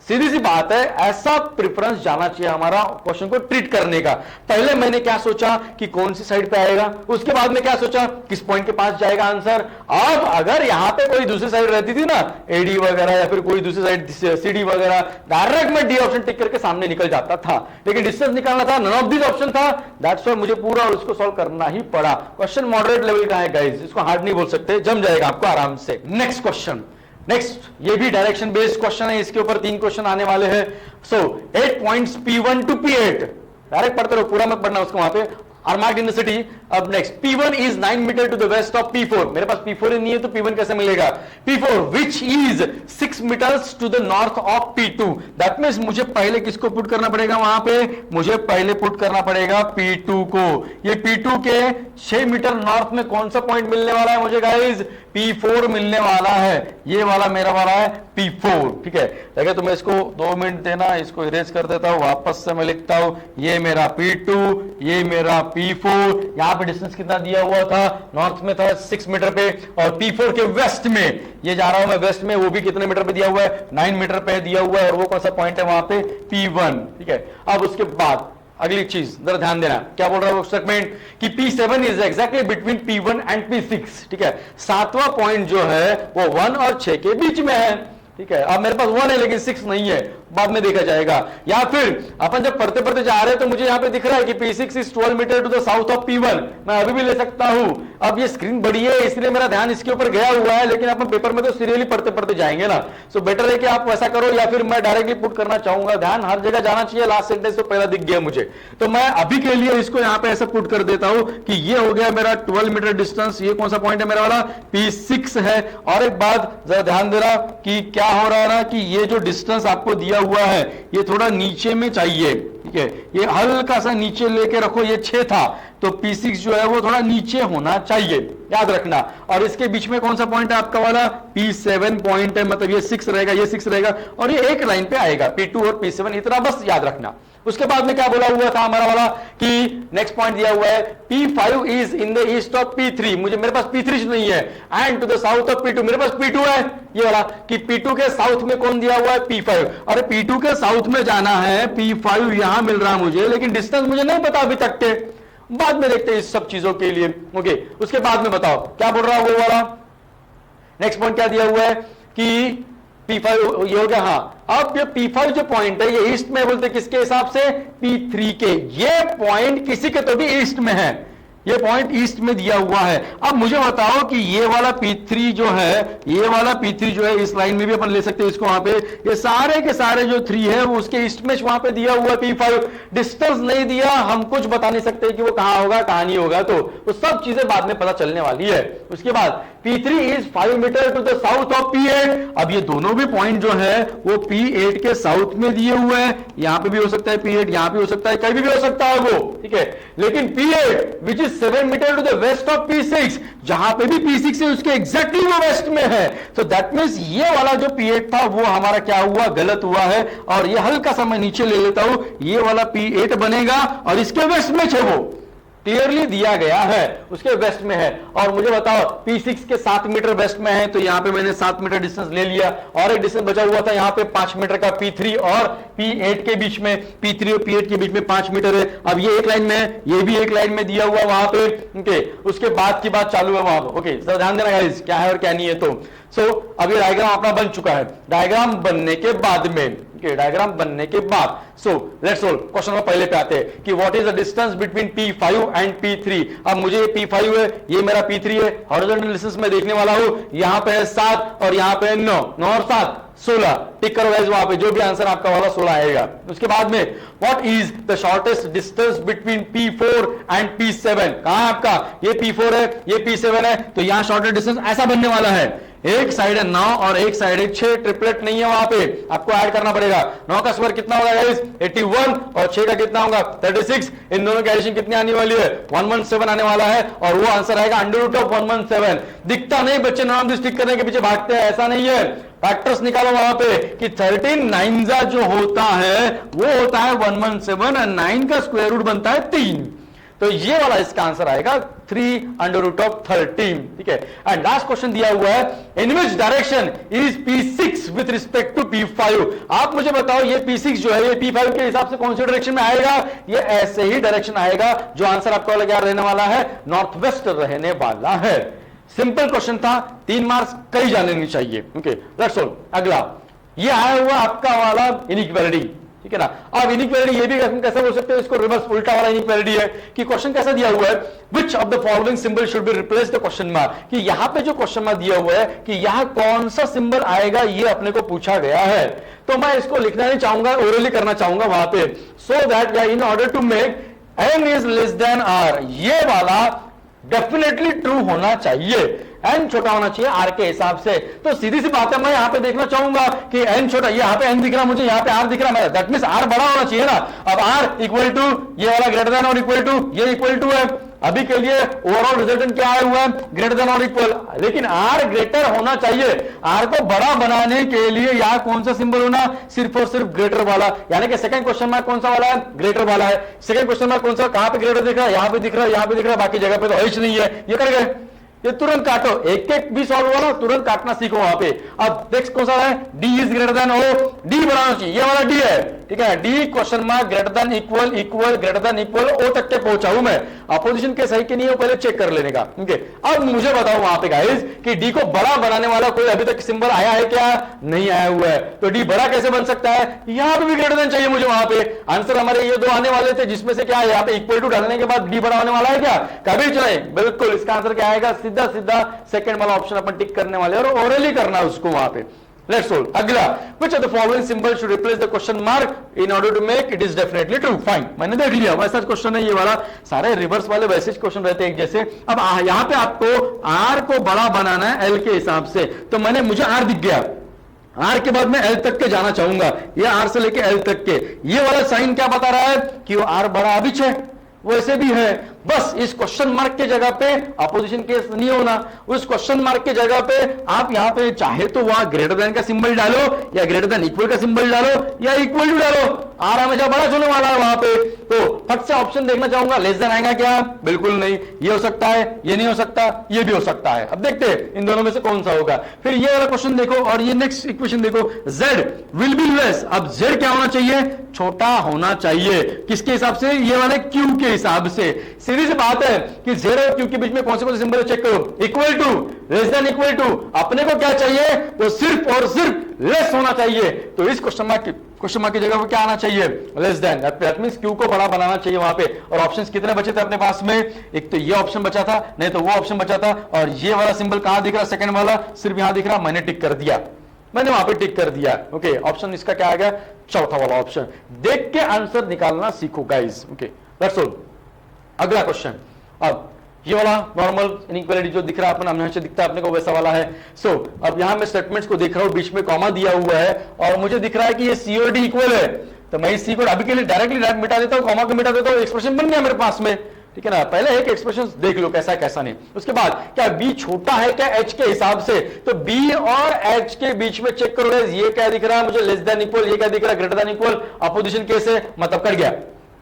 सीधी सी बात है, ऐसा प्रेफरेंस जाना चाहिए हमारा क्वेश्चन को ट्रीट करने का। पहले मैंने क्या सोचा कि कौन सी साइड पे आएगा, उसके बाद में क्या सोचा किस पॉइंट के पास जाएगा आंसर। अब अगर यहां पे कोई दूसरी साइड रहती थी ना, एडी वगैरह या फिर कोई दूसरी साइड सीडी वगैरह, डायरेक्ट मैं डी ऑप्शन टिक करके सामने निकल जाता था, लेकिन डिस्टेंस निकालना था, नन ऑफ दिस ऑप्शन था, दैट्स व्हाई मुझे पूरा और उसको सॉल्व करना ही पड़ा। क्वेश्चन मॉडरेट लेवल का है गाइस, इसको हार्ड नहीं बोल सकते, जम जाएगा आपको आराम से। नेक्स्ट क्वेश्चन, नेक्स्ट ये भी डायरेक्शन बेस्ड क्वेश्चन है, इसके ऊपर 3 क्वेश्चन आने वाले हैं। सो 8 points P1 to P8, direct पढ़ते रहो, पूरा मत पढ़ना उसको वहां पे, are marked in the city. अब next P1 is 9 metre to the west of P4, मेरे पास P4 ही नहीं है तो P1 कैसे मिलेगा, P4 which is 6 meters to the north of P2, that means मुझे पहले किसको पुट करना पड़ेगा वहां पे, मुझे पहले पुट करना पड़ेगा P2 को। ये P2 के 6 मीटर नॉर्थ में कौन सा पॉइंट मिलने वाला है मुझे गाइज, P4 मिलने वाला है, ये वाला मेरा वाला है P4, ठीक है। देखिए तो मैं इसको 2 मिनट देना, इसको इरेज कर देता हूं, वापस से मैं लिखता हूं, ये मेरा P2, ये मेरा P4, यहां पे डिस्टेंस कितना दिया हुआ था, नॉर्थ में था 6 मीटर पे, और P4 के वेस्ट में ये जा रहा हूं मैं वेस्ट में, वो भी कितने मीटर पे दिया हुआ है 9 मीटर पे दिया हुआ है, और वो कौन सा पॉइंट है वहां पे P1, ठीक है। अब उसके बाद अगली चीज जरा ध्यान देना, क्या बोल रहा है वो स्टेटमेंट कि P7 is exactly between P1 and P6, ठीक है। 7वां पॉइंट जो है वो 1 और 6 के बीच में है, ठीक है। अब मेरे पास 1 है लेकिन 6 नहीं है, बाद में देखा जाएगा। या फिर अपन जब पढ़ते पढ़ते जा रहे हैं तो मुझे यहां पे दिख रहा है कि P6 is 12 metre to the south of P1, मैं अभी भी ले सकता हूं। अब ये स्क्रीन बड़ी है इसलिए मेरा ध्यान इसके ऊपर गया हुआ है, लेकिन अपन पेपर में तो सीरियली पढ़ते पढ़ते जाएंगे ना, सो बेटर है कि आप वैसा करो, या फिर मैं डायरेक्टली पुट करना चाहूंगा, ध्यान हर जगह जाना चाहिए। लास्ट सेंटेंस तो पहला दिख गया मुझे, तो मैं अभी के लिए इसको यहां पे ऐसा पुट कर देता हूं कि ये हो गया मेरा 12 मीटर डिस्टेंस, ये कौन सा पॉइंट है मेरा वाला P6 है। और एक बात जरा ध्यान देना कि क्या क्या हो रहा है ना कि ये जो डिस्टेंस आपको दिया हुआ है ये थोड़ा नीचे में चाहिए, ठीक है, ये हल्का सा नीचे लेके रखो, ये 6 था तो P6 जो है वो थोड़ा नीचे होना चाहिए, याद रखना। और इसके बीच में कौन सा पॉइंट है आपका वाला, P7 पॉइंट है, मतलब ये 6 रहेगा, ये 6 रहेगा और ये एक लाइन पे आएगा P2 और P7, इतना बस याद रखना। उसके बाद में क्या बोला हुआ था हमारा वाला कि नेक्स्ट पॉइंट दिया हुआ है P5 is in the east of P3, मुझे मेरे पास P3 नहीं है, and to the south of P2, मेरे पास P2 है, ये वाला कि P2 के साउथ में कौन दिया हुआ है, P5। अरे P2 के साउथ में जाना है, P5 यहां मिल रहा मुझे, लेकिन डिस्टेंस मुझे नहीं पता अभी तक के, बाद में देखते हैं इस सब चीजों के लिए। ओके, उसके बाद में बताओ क्या बोल रहा है वो वाला, नेक्स्ट पॉइंट क्या दिया हुआ है कि P5 ये हो गया। हाँ, अब ये P5 जो पॉइंट है ये ईस्ट में बोलते किसके हिसाब से, P3 के, ये पॉइंट किसी के तो भी ईस्ट में है, ये पॉइंट ईस्ट में दिया हुआ है। अब मुझे बताओ कि ये वाला P3 जो है, ये वाला P3 जो है इस लाइन में भी अपन ले सकते हैं इसको, वहां पे ये सारे के सारे जो 3 है वो उसके ईस्ट में वहां पे दिया हुआ P5, डिस्टेंस नहीं दिया, हम कुछ बता नहीं सकते कि वो कहां होगा कहां नहीं होगा, तो वो सब चीजें बाद में पता चलने वाली है। उसके बाद P3 is 5 metre to the south of P8, अब ये दोनों भी पॉइंट जो है वो P8 के साउथ में दिए हुए हैं, यहां पे भी हो सकता है P8, यहां पे हो सकता है, कहीं भी हो सकता है वो, ठीक है, लेकिन P8 which is 7 metre to the west of P6, जहां पे भी P6 है उसके एग्जैक्टली वो वेस्ट में है, तो दैट मींस ये वाला जो P8 था वो हमारा क्या हुआ, गलत हुआ है, और ये हल्का सा मैं नीचे ले लेता हूं, ये वाला P8 बनेगा और इसके वेस्ट में है, वो क्लियरली दिया गया है, उसके वेस्ट में है। और मुझे बताओ P6 के 7 मीटर वेस्ट में है, तो यहां पे मैंने 7 मीटर डिस्टेंस ले लिया, और एक डिस्टेंस बचा हुआ था यहां पे 5 मीटर का P3 और P8 के बीच में, P3 और P8 के बीच में 5 मीटर है। अब ये एक लाइन में है, ये भी एक लाइन में दिया हुआ वहां पे, ओके, उसके बाद की बात चालू है वहां पे। ओके, तो ध्यान देना गाइस क्या है और क्या नहीं है। तो अब ये डायग्राम अपना बन चुका है, डायग्राम बनने के बाद में, डायग्राम बनने के बाद लेट्स सोल्व क्वेश्चन में पहले पे आते हैं कि what is the distance between P5 and P3। अब मुझे ये P5 है, ये मेरा P3 है, हॉरिजॉन्टल डिस्टेंस में देखने वाला हूं, यहां पे है 7 और यहां पे है 9, 9 और 7 16, टिक करो गाइस, वहां पे जो भी आंसर आपका वाला 16 आएगा। उसके बाद में what is the shortest distance between P4 and P7, कहां आपका ये P4 है, ये P7 है, तो यहां शॉर्टेस्ट डिस्टेंस ऐसा बनने वाला है, एक साइड है 9 और एक साइड है 6, ट्रिपलेट नहीं है वहां पे, आपको ऐड करना पड़ेगा। 9 का स्क्वायर कितना होगा गाइस 81, और 6 का कितना होगा 36, इन दोनों की एडिशन कितनी आने वाली है 117 आने वाला है, और वो आंसर आएगा अंडर रूट ऑफ 117। दिखता नहीं, बच्चे नाम स्टिक करने के पीछे भागते हैं, ऐसा नहीं है, फैक्टर्स निकालो वहां पे कि 13 9 जो होता है वो होता है 117 और 9 का स्क्वायर रूट बनता है 3, तो ये वाला इसका आंसर आएगा 3 अंडर रूट ऑफ 13, ठीक है। एंड लास्ट क्वेश्चन दिया हुआ है, in which direction is P6 with respect to P5। आप मुझे बताओ ये P6 जो है ये P5 के हिसाब से कौन सी डायरेक्शन में आएगा, ये ऐसे ही डायरेक्शन आएगा, जो आंसर आपका क्या रहने वाला है, नॉर्थ वेस्ट रहने वाला है। सिंपल क्वेश्चन था, 3 मार्क्स कहीं जाने नहीं चाहिए, ओके। लेट्स सोल्व अगला, ये आया हुआ आपका वाला इनइक्वालिटी, ठीक है ना। अब इनइक्वालिटी ये भी कैसे बोल सकते हैं, इसको रिवर्स उल्टा वाला इनइक्वालिटी है कि क्वेश्चन कैसा दिया हुआ है, which of the following symbol should be replace the question mark, कि यहां पे जो क्वेश्चन मार्क दिया हुआ है कि यहां कौन सा सिंबल आएगा, ये अपने को पूछा गया है, तो मैं इसको लिखना नहीं चाहूंगा, ओरली करना चाहूंगा वहां पे, so that in order to make n is less than r, ये वाला डेफिनेटली ट्रू होना चाहिए, n छोटा होना चाहिए r के हिसाब से। तो सीधी सी बात है, मैं यहां पे देखना चाहूंगा कि n छोटा, यहां पे n दिख रहा मुझे, यहां पे r दिख रहा है, दैट मींस r बड़ा होना चाहिए ना। अब r इक्वल टू ये वाला ग्रेटर देन और इक्वल टू ये इक्वल टू है, अभी के लिए ओवरऑल रिजल्टेंट क्या आया हुआ है, ग्रेटर देन और इक्वल, लेकिन r ग्रेटर होना चाहिए। r को बड़ा बनाने के लिए यहां कौन सा सिंबल होना, सिर्फ और सिर्फ ग्रेटर वाला, यानी कि सेकंड क्वेश्चन मार्क कौन सा वाला है, ग्रेटर वाला है। सेकंड क्वेश्चन मार्क कौन सा, कहां पे ग्रेटर दिख रहा है, यहां पे दिख रहा है, यहां पे दिख रहा है, बाकी जगह पे तो है नहीं है, ये कर गए, ये तुरंत काटो, एक एक भी सॉल्व हुआ ना, तुरंत काटना सीखो वहां पे। अब नेक्स्ट कौन सा है, D is greater than O, D बनाना चाहिए, ये वाला डी है, ठीक है, D question mark greater than equal, equal greater than equal, O तक के पहुंचा हूं मैं, अपोजिशन के सही के नहीं है पहले चेक कर लेने का, ठीक है। अब मुझे बताओ वहां पे गाइस कि डी को बड़ा बनाने वाला कोई अभी तक सिंबल आया है क्या, नहीं आया हुआ है, तो डी बड़ा कैसे बन सकता है, यहां पे भी ग्रेटर देन चाहिए मुझे, वहां पे आंसर हमारे ये दो आने वाले थे, जिसमें से क्या है यहाँ पे इक्वल टू डालने के बाद डी बड़ा होने वाला है क्या, कभी चले, बिल्कुल इसका आंसर क्या आएगा, सीधा सीधा सेकंड वाला ऑप्शन अपन टिक करने वाले और ओरली करना उसको वहां पे। लेट्स सोल्व अगला, which of the following symbol should replace the question mark in order to make it is definitely true, fine, मैंने देख लिया वैसा क्वेश्चन है ये वाला, सारे रिवर्स वाले वैसे क्वेश्चन रहते हैं एक जैसे। अब यहां पे आपको r को बड़ा बनाना है l के हिसाब से, तो मुझे r दिख गया, आर के बाद में एल तक के जाना चाहूंगा, ये आर से लेके एल तक के, ये वाला साइन क्या बता रहा है कि वो आर बड़ा अभिच है, वैसे भी है। बस इस क्वेश्चन मार्क के जगह पे अपोजिशन केस नहीं होना, उस क्वेश्चन मार्क के जगह पे आप यहां पे चाहे तो वहां ग्रेटर देन का सिंबल डालो या ग्रेटर देन इक्वल का सिंबल डालो या इक्वल टू डालो, आर हमेशा बड़ा होने वाला है वहां पे। तो फट से ऑप्शन देखना चाहूंगा, लेस देन आएगा क्या? बिल्कुल नहीं, ये हो सकता है, ये नहीं हो सकता, ये भी हो सकता है। अब देखते हैं इन दोनों में से कौन सा होगा। फिर ये वाला क्वेश्चन देखो और ये नेक्स्ट इक्वेशन देखो, z विल बी लेस। अब z क्या होना चाहिए? छोटा होना चाहिए। किसके हिसाब से? ये वाले q के हिसाब से। सीधी सी बात है कि z और q के बीच में कौन से सिंबल चेक करो, equal to, less than equal to. अपने को क्या चाहिए? तो सिर्फ और सिर्फ लेस होना चाहिए। तो इस क्वेश्चन मार्क की जगह पर क्या आना चाहिए? Less than. That means q को बड़ा बनाना चाहिए वहां पे। और ऑप्शंस कितने बचे थे अपने पास में? एक तो ये ऑप्शन बचा था, नहीं तो वो ऑप्शन बचा था। और ये वाला सिंबल कहां दिख रहा? सेकंड वाला सिर्फ यहां दिख रहा, मैंने टिक कर दिया, मैंने वहां पे टिक कर दिया। ओके, ऑप्शन इसका क्या आ गया? चौथा वाला ऑप्शन। देख के आंसर निकालना सीखो गाइस। Okay, that's all. अगला क्वेश्चन, अब ये वाला नॉर्मल इनइक्वालिटी जो दिख रहा है अपना हमेशा दिखता है अपने को, वैसा वाला है। सो अब यहां मैं स्टेटमेंट्स को देख रहा हूं, बीच में कॉमा दिया हुआ है और मुझे दिख रहा है कि ये सी और डी इक्वल है। तो मैं इस सी को अभी के लिए डायरेक्टली मिटा देता हूं, कॉमा को मिटा देता हूं, एक्सप्रेशन बन गया मेरे पास में। ठीक है ना? पहले एक एक्सप्रेशन देख लो कैसा है कैसा नहीं। उसके बाद क्या b छोटा है क्या h के हिसाब से? तो b और h के बीच में चेक करो, ये क्या दिख रहा है मुझे? Less than equal. ये क्या दिख रहा है? Greater than equal. Opposition case है, मतलब कट गया,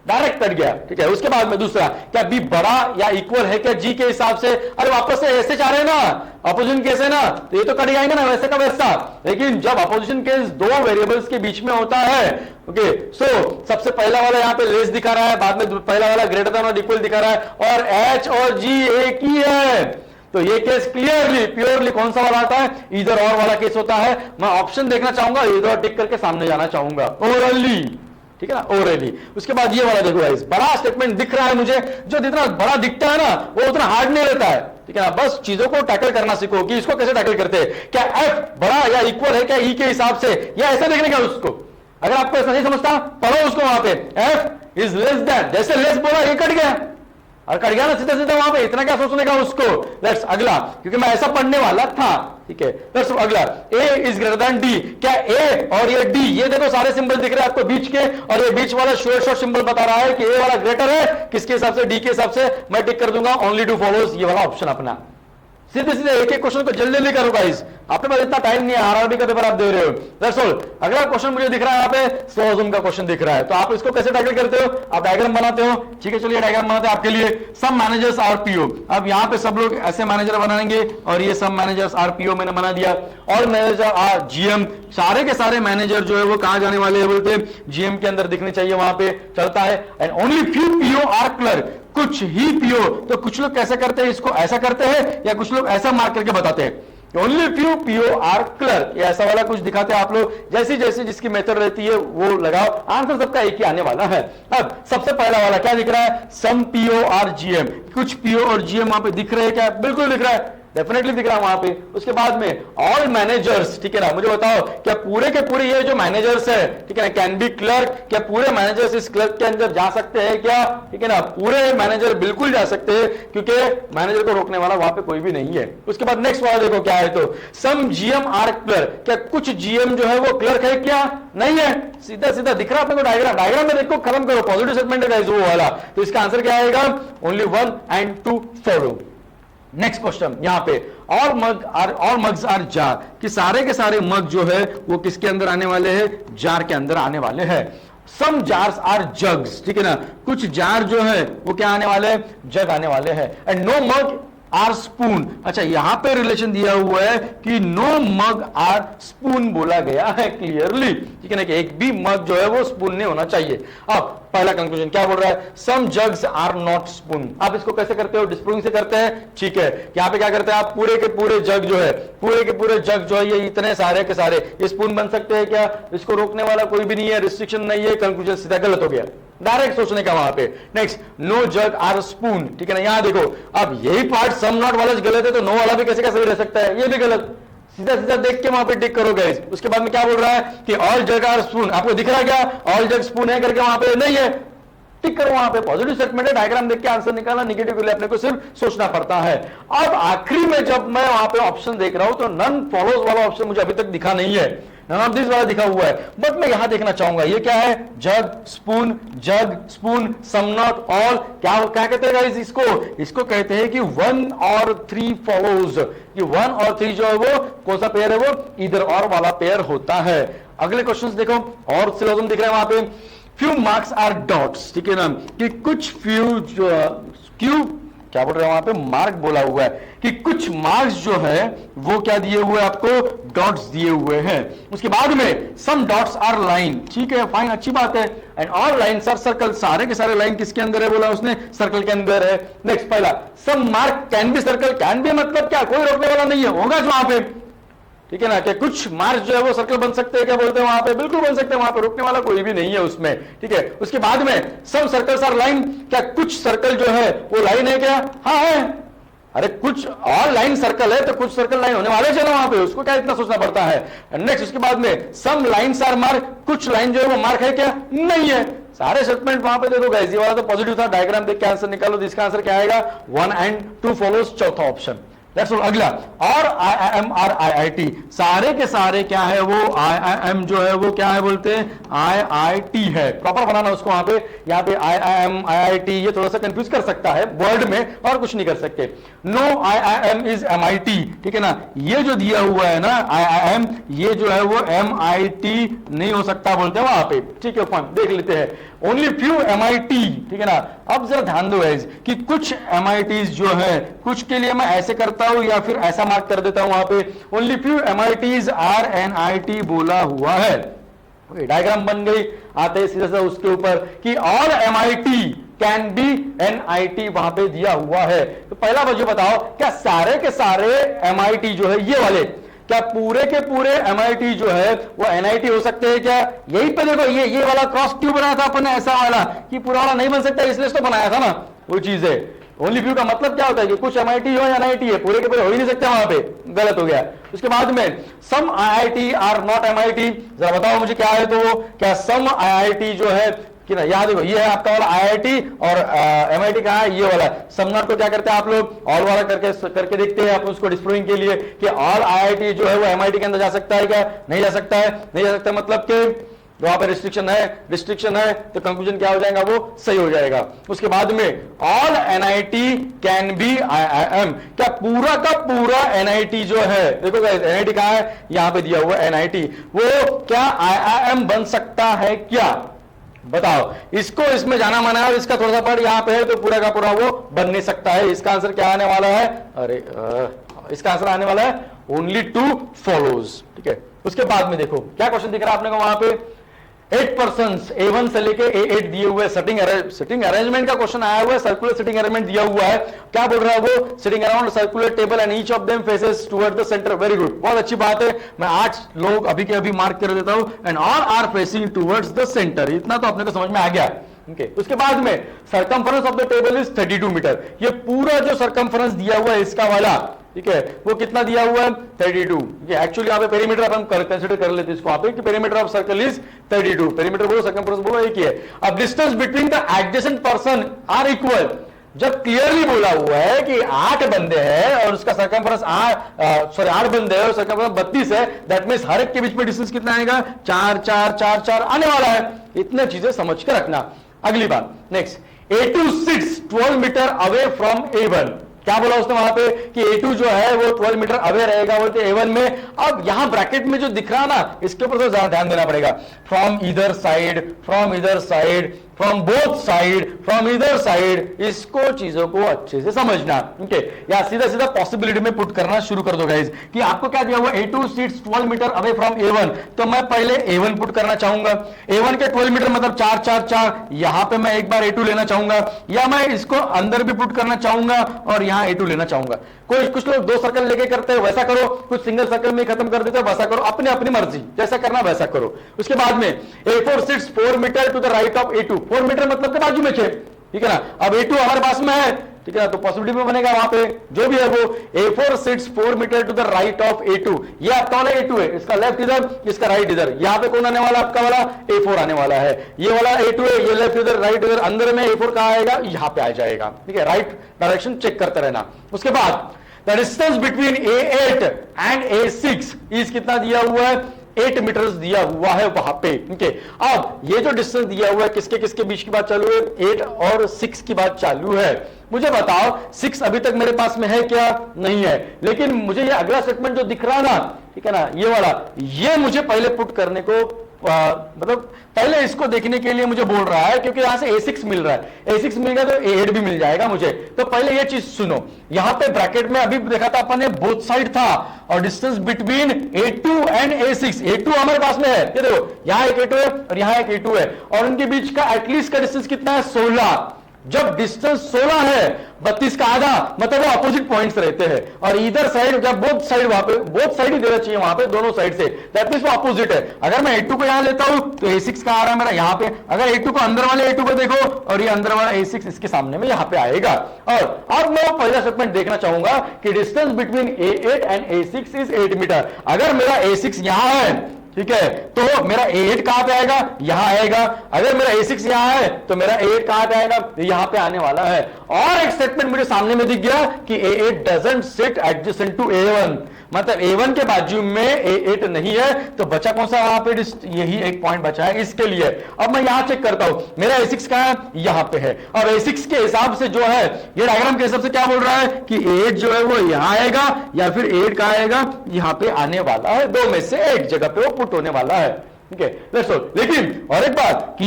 डायरेक्ट कट गया। ठीक है, उसके बाद में दूसरा, क्या b बड़ा या इक्वल है क्या g के हिसाब से? अरे वापस से ऐसे चाह रहे हैं ना, अपोजिशन केस है ना, तो ये तो कट जाएंगे ना वैसे का वैसा। लेकिन जब अपोजिशन केस दो वेरिएबल्स के बीच में होता है, ओके, सो सबसे पहला वाला यहाँ पे लेस दिखा रहा है, बाद में पहला वाला ग्रेटर देन और इक्वल दिखा रहा है, और h और g एक ही है। तो ये केस क्लियरली प्योरली कौन सा वाला आता है? इधर और वाला केस होता है। मैं ऑप्शन देखना चाहूंगा, इधर टिक करके सामने जाना चाहूंगा, ओरली। ठीक है ना, ओरली। उसके बाद ये वाला देखो गाइस, बड़ा स्टेटमेंट दिख रहा है मुझे, जो जितना बड़ा दिखता है ना वो उतना हार्ड नहीं रहता है। ठीक है ना, बस चीजों को टैकल करना सीखो कि इसको कैसे टैकल करते हैं। क्या f बड़ा या इक्वल है क्या e के हिसाब से, या ऐसे देखने का उसको? अगर आपको ऐसा नहीं समझता, पढ़ो उसको वहां पे, f इज लेस देन, जैसे लेस बोला ये कट गया, और कट गया ना सीधा सीधा वहां पे, इतना क्या सोचने का उसको। लेट्स अगला, क्योंकि मैं ऐसा पढ़ने वाला था। ठीक है, लेट्स अगला, a is greater then d। क्या a और ये d, ये देखो सारे सिंबल दिख रहे हैं आपको बीच के, और ये बीच वाला शॉर्ट सिंबल बता रहा है कि a वाला ग्रेटर है किसके हिसाब से? d के हिसाब से। मैं टिक कर दूंगा ओनली टू फॉलोज, ये वाला ऑप्शन अपना। सीधे सीधे एक एक क्वेश्चन को जल्दी जल्दी करो गाइस, आपके पास इतना टाइम नहीं है, आरआरबी का पेपर आप दे रहे हो। That's all. अगला क्वेश्चन मुझे दिख रहा है यहाँ पे, स्लोजम का क्वेश्चन दिख रहा है। तो आप इसको कैसे टैकल करते हो? आप डायग्राम बनाते हो। ठीक है, चलिए डायग्राम बनाते हैं आपके लिए। सब मैनेजर्स आर पीओ। अब यहाँ पे सब लोग ऐसे मैनेजर बनाएंगे, और ये सब मैनेजर्स आर पीओ मैंने बना दिया। और मैनेजर आर जीएम, सारे के सारे मैनेजर जो है वो कहां जाने वाले हैं? बोलते जीएम के अंदर दिखने चाहिए, वहां पे चलता है। And only few PO are clerk, कुछ ही पीओ। तो कुछ लोग कैसे करते हैं इसको, ऐसा करते हैं, या कुछ लोग ऐसा मार्क करके बताते हैं, only few PO are clerk, ये ऐसा वाला कुछ दिखाते हैं आप लोग। जैसी जैसी जिसकी मेथड रहती है वो लगाओ, आंसर सबका एक ही आने वाला है। अब सबसे पहला वाला क्या दिख रहा है? सम पीओ आर जीएम, कुछ पीओ और जीएम वहां पे दिख रहे हैं क्या? बिल्कुल दिख रहा है, डेफिनेटली दिख रहा है वहां पे। उसके बाद में ऑल मैनेजर्स, ठीक है ना, मुझे बताओ क्या पूरे के पूरे ये जो मैनेजर्स है, ठीक है ना, कैन बी क्लर्क, क्या पूरे मैनेजर्स इस क्लर्क के अंदर जा सकते हैं क्या? ठीक है ना, पूरे मैनेजर बिल्कुल जा सकते हैं, क्योंकि मैनेजर को रोकने वाला वहां पे कोई भी नहीं है। उसके बाद नेक्स्ट वाला देखो क्या है, तो सम जीएम आर क्लर्क, क्या कुछ जीएम जो है वो क्लर्क है क्या? नहीं है, सीधा सीधा दिख रहा है अपने को डायग्राम। डायग्राम में देखो, खत्म करो, पॉजिटिव सेगमेंट है वो वाला। तो इसका आंसर क्या आएगा? Only 1 and 2 follow. Next question यहां पे, और मग्स आर जार, कि सारे के सारे मग जो है वो किसके अंदर आने वाले हैं? जार के अंदर आने वाले हैं। सम जार्स आर जग्स, ठीक है ना, कुछ जार जो है वो क्या आने वाले हैं? जग आने वाले हैं। And no mug are spoon, अच्छा यहां पे रिलेशन दिया हुआ है कि नो मग आर स्पून बोला गया है क्लियरली, ठीक है ना, कि एक भी मग जो है वो स्पून नहीं होना चाहिए। अब पहला कंक्लूजन क्या बोल रहा है? सम जग्स आर नॉट स्पून। आप इसको कैसे करते हो? डिस्प्रूविंग से करते हैं, ठीक है। यहां पे क्या करते हैं आप? पूरे के पूरे जग जो है, पूरे के पूरे जग जो है ये इतने सारे के सारे ये स्पून बन सकते हैं क्या? इसको रोकने वाला कोई भी नहीं है, रिस्ट्रिक्शन नहीं है, कंक्लूजन सीधा गलत हो गया, डायरेक्ट सोचने का वहां पे। Next, no jug are spoon, ठीक है ना। यहां देखो, अब यही पार्ट सम नॉट वाला गलत है, तो नो वाला भी कैसे कैसे रह सकता है? ये भी गलत, सीधा सीधा देख के वहां पे टिक करो गाइस। उसके बाद में क्या बोल रहा है कि ऑल जग आर स्पून, आपको दिख रहा है क्या ऑल जग स्पून है करके? वहां पे नहीं है, टिक करो वहां पे। पॉजिटिव स्टेटमेंट है, डायग्राम देख के आंसर निकालना, निगेटिव के लिए अपने को सिर्फ सोचना पड़ता है। अब आखिरी में जब मैं वहां पे ऑप्शन देख रहा हूं तो नन फॉलोज वाला ऑप्शन मुझे अभी तक दिखा नहीं है। दिस वाला दिखा हुआ है, बट मैं यहां देखना चाहूंगा ये क्या है, जग स्पून, सम नॉट ऑल, क्या कहते हैं गाइस इसको कहते हैं कि 1 और 3 फॉलोज, कि 1 और 3 जो है वो कौन सा पेयर है, वो इधर और वाला पेयर होता है। अगले क्वेश्चंस देखो, और सिलोजिज्म दिख रहा है वहां पे, फ्यू मार्क्स आर डॉट्स, ठीक है ना, कि कुछ फ्यू जो क्यू क्या बोल रहे हैं वहां पे, मार्क बोला हुआ है कि कुछ मार्क्स जो है वो क्या दिए हुए हैं आपको, डॉट्स दिए हुए हैं। उसके बाद में सम डॉट्स आर लाइन, ठीक है फाइन, अच्छी बात है, and all lines are circle, सारे के सारे लाइन किसके अंदर है, बोला उसने सर्कल के अंदर है। नेक्स्ट पहला, some mark can be circle, can be मतलब क्या, कोई रोकने वाला नहीं है, होगा जो वहां पे, ठीक है ना, कि कुछ मार्क्स जो है वो सर्कल बन सकते हैं, क्या बोलते हैं वहां पे, बिल्कुल बन सकते हैं, वहां पे रोकने वाला कोई भी नहीं है उसमें, ठीक है। उसके बाद में सम सर्कल्स आर लाइन, क्या कुछ सर्कल जो है वो लाइन है क्या, हाँ है, अरे कुछ और लाइन सर्कल है तो कुछ सर्कल लाइन होने वाले चलो वहां पे, उसको क्या इतना सोचना पड़ता है। नेक्स्ट उसके बाद में सम लाइन्स आर मार्क, कुछ लाइन जो है वो मार्क है क्या, नहीं है, सारे स्टेटमेंट वहां पे देखो गाइस, ये वाला तो पॉजिटिव था, डायग्राम देख के आंसर निकालो, तो इसका आंसर क्या आएगा, 1 and 2 फॉलोज, चौथा ऑप्शन। That's all। अगला, और IIM और IIT, सारे के सारे क्या है वो, IIM जो है वो क्या है बोलते हैं, IIT है, प्रॉपर बनाना उसको वहां पे, यहाँ पे IIM IIT ये थोड़ा सा कंफ्यूज कर सकता है वर्ड में, और कुछ नहीं कर सकते। नो IIM इज MIT, ठीक है ना, ये जो दिया हुआ है ना IIM, ये जो है वो MIT नहीं हो सकता बोलते हैं वहां पे, ठीक है फाइन, देख लेते हैं, ओनली फ्यू MIT, ठीक है ना। अब जरा ध्यान दो गाइस कि कुछ MITs जो है, कुछ के लिए मैं ऐसे करता हूं या फिर ऐसा मार्क कर देता हूं वहां पे, only few MITs are NIT बोला हुआ है, डायग्राम बन गई, आते हैं सीधा सा उसके ऊपर कि all MIT can be NIT वहां पे दिया हुआ है। तो पहला मुझे बताओ, क्या सारे के सारे MIT जो है ये वाले, क्या पूरे के पूरे MIT जो है वो NIT हो सकते हैं क्या, यही पे देखो ये वाला क्रॉस क्यों बनाया था अपन ने, ऐसा वाला कि पूरा वाला नहीं बन सकता, इसलिए तो बनाया था ना वो चीज है। ओनली फ्यू का मतलब क्या होता है कि कुछ MIT हो या NIT है, पूरे के पूरे हो ही नहीं सकते वहां पे, गलत हो गया। उसके बाद में सम IIT आर नॉट MIT, जरा बताओ मुझे क्या है, तो क्या सम IIT जो है कि ना, याद देखो ये है आपका वाला IIT और MIT कहाँ है, ये वाला। सम नॉट को क्या करते हैं आप लोग, ऑल वाला करके देखते हैं आप उसको डिस्प्रोइंग के लिए कि ऑल IIT जो है वो MIT के अंदर जा सकता है क्या, नहीं जा सकता है, नहीं जा सकता, मतलब कि वहां पर रिस्ट्रिक्शन है, तो कंक्लूजन क्या हो जाएगा, वो सही हो जाएगा। उसके बाद में all NIT can be IIM, क्या पूरा का पूरा NIT जो है, देखो NIT कहाँ है, यहां पे दिया हुआ NIT, वो क्या IIM बन सकता है क्या, बताओ। इसको इसमें जाना माना है और इसका थोड़ा सा पढ़ यहाँ पे है, तो पूरा का पूरा वो बन नहीं सकता है। इसका आंसर क्या आने वाला है, अरे इसका आंसर आने वाला है ओनली 2 फॉलोज, ठीक है। उसके बाद में देखो क्या क्वेश्चन दिख रहा है आपने को वहां पे, 8 पर्सन्स A1 से लेके A8 दिए हुए, सिटिंग अरेंजमेंट का क्वेश्चन आया हुआ है, सर्कुलर सिटिंग अरेंजमेंट दिया हुआ है, क्या बोल रहा है वो, sitting around circular table and each of them faces toward the centre, very good, बहुत अच्छी बात है। मैं 8 लोग अभी के अभी मार्क कर देता हूं, and all are facing towards the centre, इतना तो अपने को समझ में आ गया। Okay. उसके बाद में circumference of the table is 32 metre, ये पूरा जो सर्कमफरेंस दिया हुआ है इसका वाला, ठीक है, वो कितना दिया हुआ है, 32। ये एक्चुअली यहाँ पे पेरीमीटर अपन कंसीडर कर लेते हैं इसको, यहाँ पे कि perimeter of circle is 32, perimeter बोलो सर्कमफरेंस बोलो एक ही है। अब distance between the adjacent person are equal, जब क्लियरली बोला हुआ है कि 8 बंदे हैं और उसका सर्कमफरेंस 8 बंदे हैं और सर्कमफरेंस 32 है, दैट मींस हर एक के बीच में डिस्टेंस कितना आएगा, 4 4 4 4 आने वाला है। इतने चीजें समझ के रखना। अगली बात, next, A2 sits 12 metre away from A1, क्या बोला उसने वहां पे कि A2 जो है वो 12 मीटर अवे रहेगा बोलते A1 में। अब यहां ब्रैकेट में जो दिख रहा ना, इसके ऊपर तो ज्यादा ध्यान देना पड़ेगा, फ्रॉम इधर side, from both side, from इधर साइड, इसको चीजों को अच्छे से समझना, ओके। या सीधा सीधा पॉसिबिलिटी में पुट करना शुरू कर दो गाइस कि आपको क्या दिया हुआ, A2 sits 12 metre away from A1, तो मैं पहले A1 पुट करना चाहूंगा, A1 के 12 मीटर मतलब 4 4 4, यहां पे मैं एक बार A2 लेना चाहूंगा, या मैं इसको अंदर भी पुट करना चाहूंगा और यहां A2 लेना चाहूंगा। कुछ लोग 2 सर्कल लेके करते हैं, वैसा करो, कुछ सिंगल सर्कल में खत्म कर देते हैं, वैसा करो, अपनी अपनी मर्जी, जैसा करना वैसा करो। उसके बाद में A4 sits 4 metre to the right of A2, 4 metre मतलब के बाजू में है, ठीक है ना। अब A2 हमारे पास में है, ठीक है, तो पॉसिबिलिटी में बनेगा वहां पे जो भी है वो, A4 sits 4 metre to the right of A2, ये आपका वाला A2 है, इसका लेफ्ट इधर, इसका राइट इधर, यहां पे कौन आने वाला, आपका वाला A4 आने वाला है। ये वाला A2 है, ये लेफ्ट इधर, राइट इधर, अंदर में A4 कहां आएगा, यहां पे आ जाएगा, ठीक है। राइट डायरेक्शन चेक करते रहना। उसके बाद the distance between A8 and A6 is कितना दिया हुआ है, 8 मीटर दिया हुआ है वहां पे। ठीक है, अब ये जो डिस्टेंस दिया हुआ है किसके किसके बीच की बात चालू है, 8 और 6 की बात चालू है। मुझे बताओ 6 अभी तक मेरे पास में है क्या, नहीं है, लेकिन मुझे ये अगला स्टेटमेंट जो दिख रहा है ना, ठीक है ना, ये वाला, ये मुझे पहले पुट करने को मतलब पहले इसको देखने के लिए मुझे बोल रहा है, क्योंकि यहां से A6 मिल रहा है, A6 मिल गया तो A8 भी मिल जाएगा मुझे। तो पहले ये चीज सुनो, यहां पे ब्रैकेट में अभी देखा था अपन ने बोथ साइड था, और distance between A2 and A6, A2 हमारे पास में है, ये देखो यहां एक A2 है और यहां एक A2 है, और उनके बीच का एटलीस्ट का डिस्टेंस कितना है, 16। जब डिस्टेंस 16 है, 32 का आधा, मतलब वो अपोजिट पॉइंट्स रहते हैं, और इधर साइड जब बोथ साइड, वहां पे बोथ साइड ही देना चाहिए वहां पे, दोनों साइड से, दैट मींस वो अपोजिट है। अगर मैं A2 को यहां लेता हूं तो A6 का आ रहा है मेरा यहां पे, अगर A2 को अंदर वाले A2 पे देखो और ये अंदर वाला A6 इसके सामने में यहां पे आएगा। और अब मैं पहला स्टेटमेंट देखना चाहूंगा कि distance between A8 and A6 is 8 metre. अगर मेरा A6 यहां है, ठीक है, तो मेरा A8 कहां पे आएगा, यहां आएगा। अगर मेरा A6 यहां है तो मेरा A8 कहां पे आएगा, यहां पे आने वाला है। और एक स्टेटमेंट मुझे सामने में दिख गया कि A8 doesn't seat adjacent to A1, मतलब A1 के बाजू में A8 नहीं है, तो बचा कौन सा वहां पे, यही एक पॉइंट बचा है इसके लिए। अब मैं यहां चेक करता हूं, मेरा A6 कहां है, यहां पे है, और A6 के हिसाब से जो है, ये डायग्राम के हिसाब से क्या बोल रहा है कि A8 जो है वो यहां आएगा, या फिर A8 कहां आएगा, यहां पे आने वाला है, दो में से एक जगह पे वो पुट होने वाला है। ठीक है, लेट्स सो। लेकिन और एक बात कि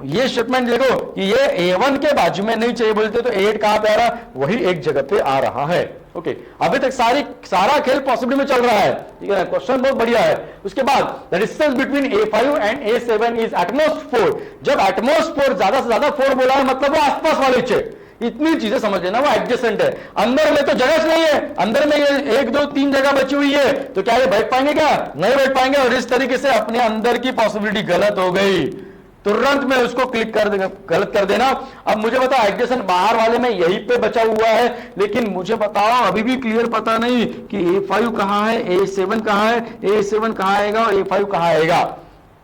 ये स्टेटमेंट देखो कि ये A1 के बाजू में नहीं चाहिए बोलते, तो A8 कहां पे आ रहा, वही एक जगह पे आ रहा है। ओके, अभी तक सारा खेल पॉसिबिलिटी में चल रहा है, ठीक है, क्वेश्चन बहुत बढ़िया है। उसके बाद the distance between A5 and A7 is at most 4। जब एटमोस्ट 4 ज्यादा से ज्यादा 4 बोला है, मतलब वो आसपास वाले चे, इतनी चीजें समझ लेना, वो एडजेसेंट है। अंदर में तो जगह नहीं है, अंदर में ये 1 2 3 जगह बची हुई है, तो क्या ये बैठ पाएंगे, क्या नहीं बैठ पाएंगे, और इस तरीके से अपने अंदर की पॉसिबिलिटी गलत हो गई, तुरंत में उसको क्लिक कर देना, गलत कर देना। अब मुझे बताओ एडजेसेंट बाहर वाले में यहीं पे बचा हुआ है, लेकिन मुझे बताओ अभी भी क्लियर पता नहीं कि A5 कहां है, A7 कहां है, A7 कहां आएगा और A5 कहां आएगा,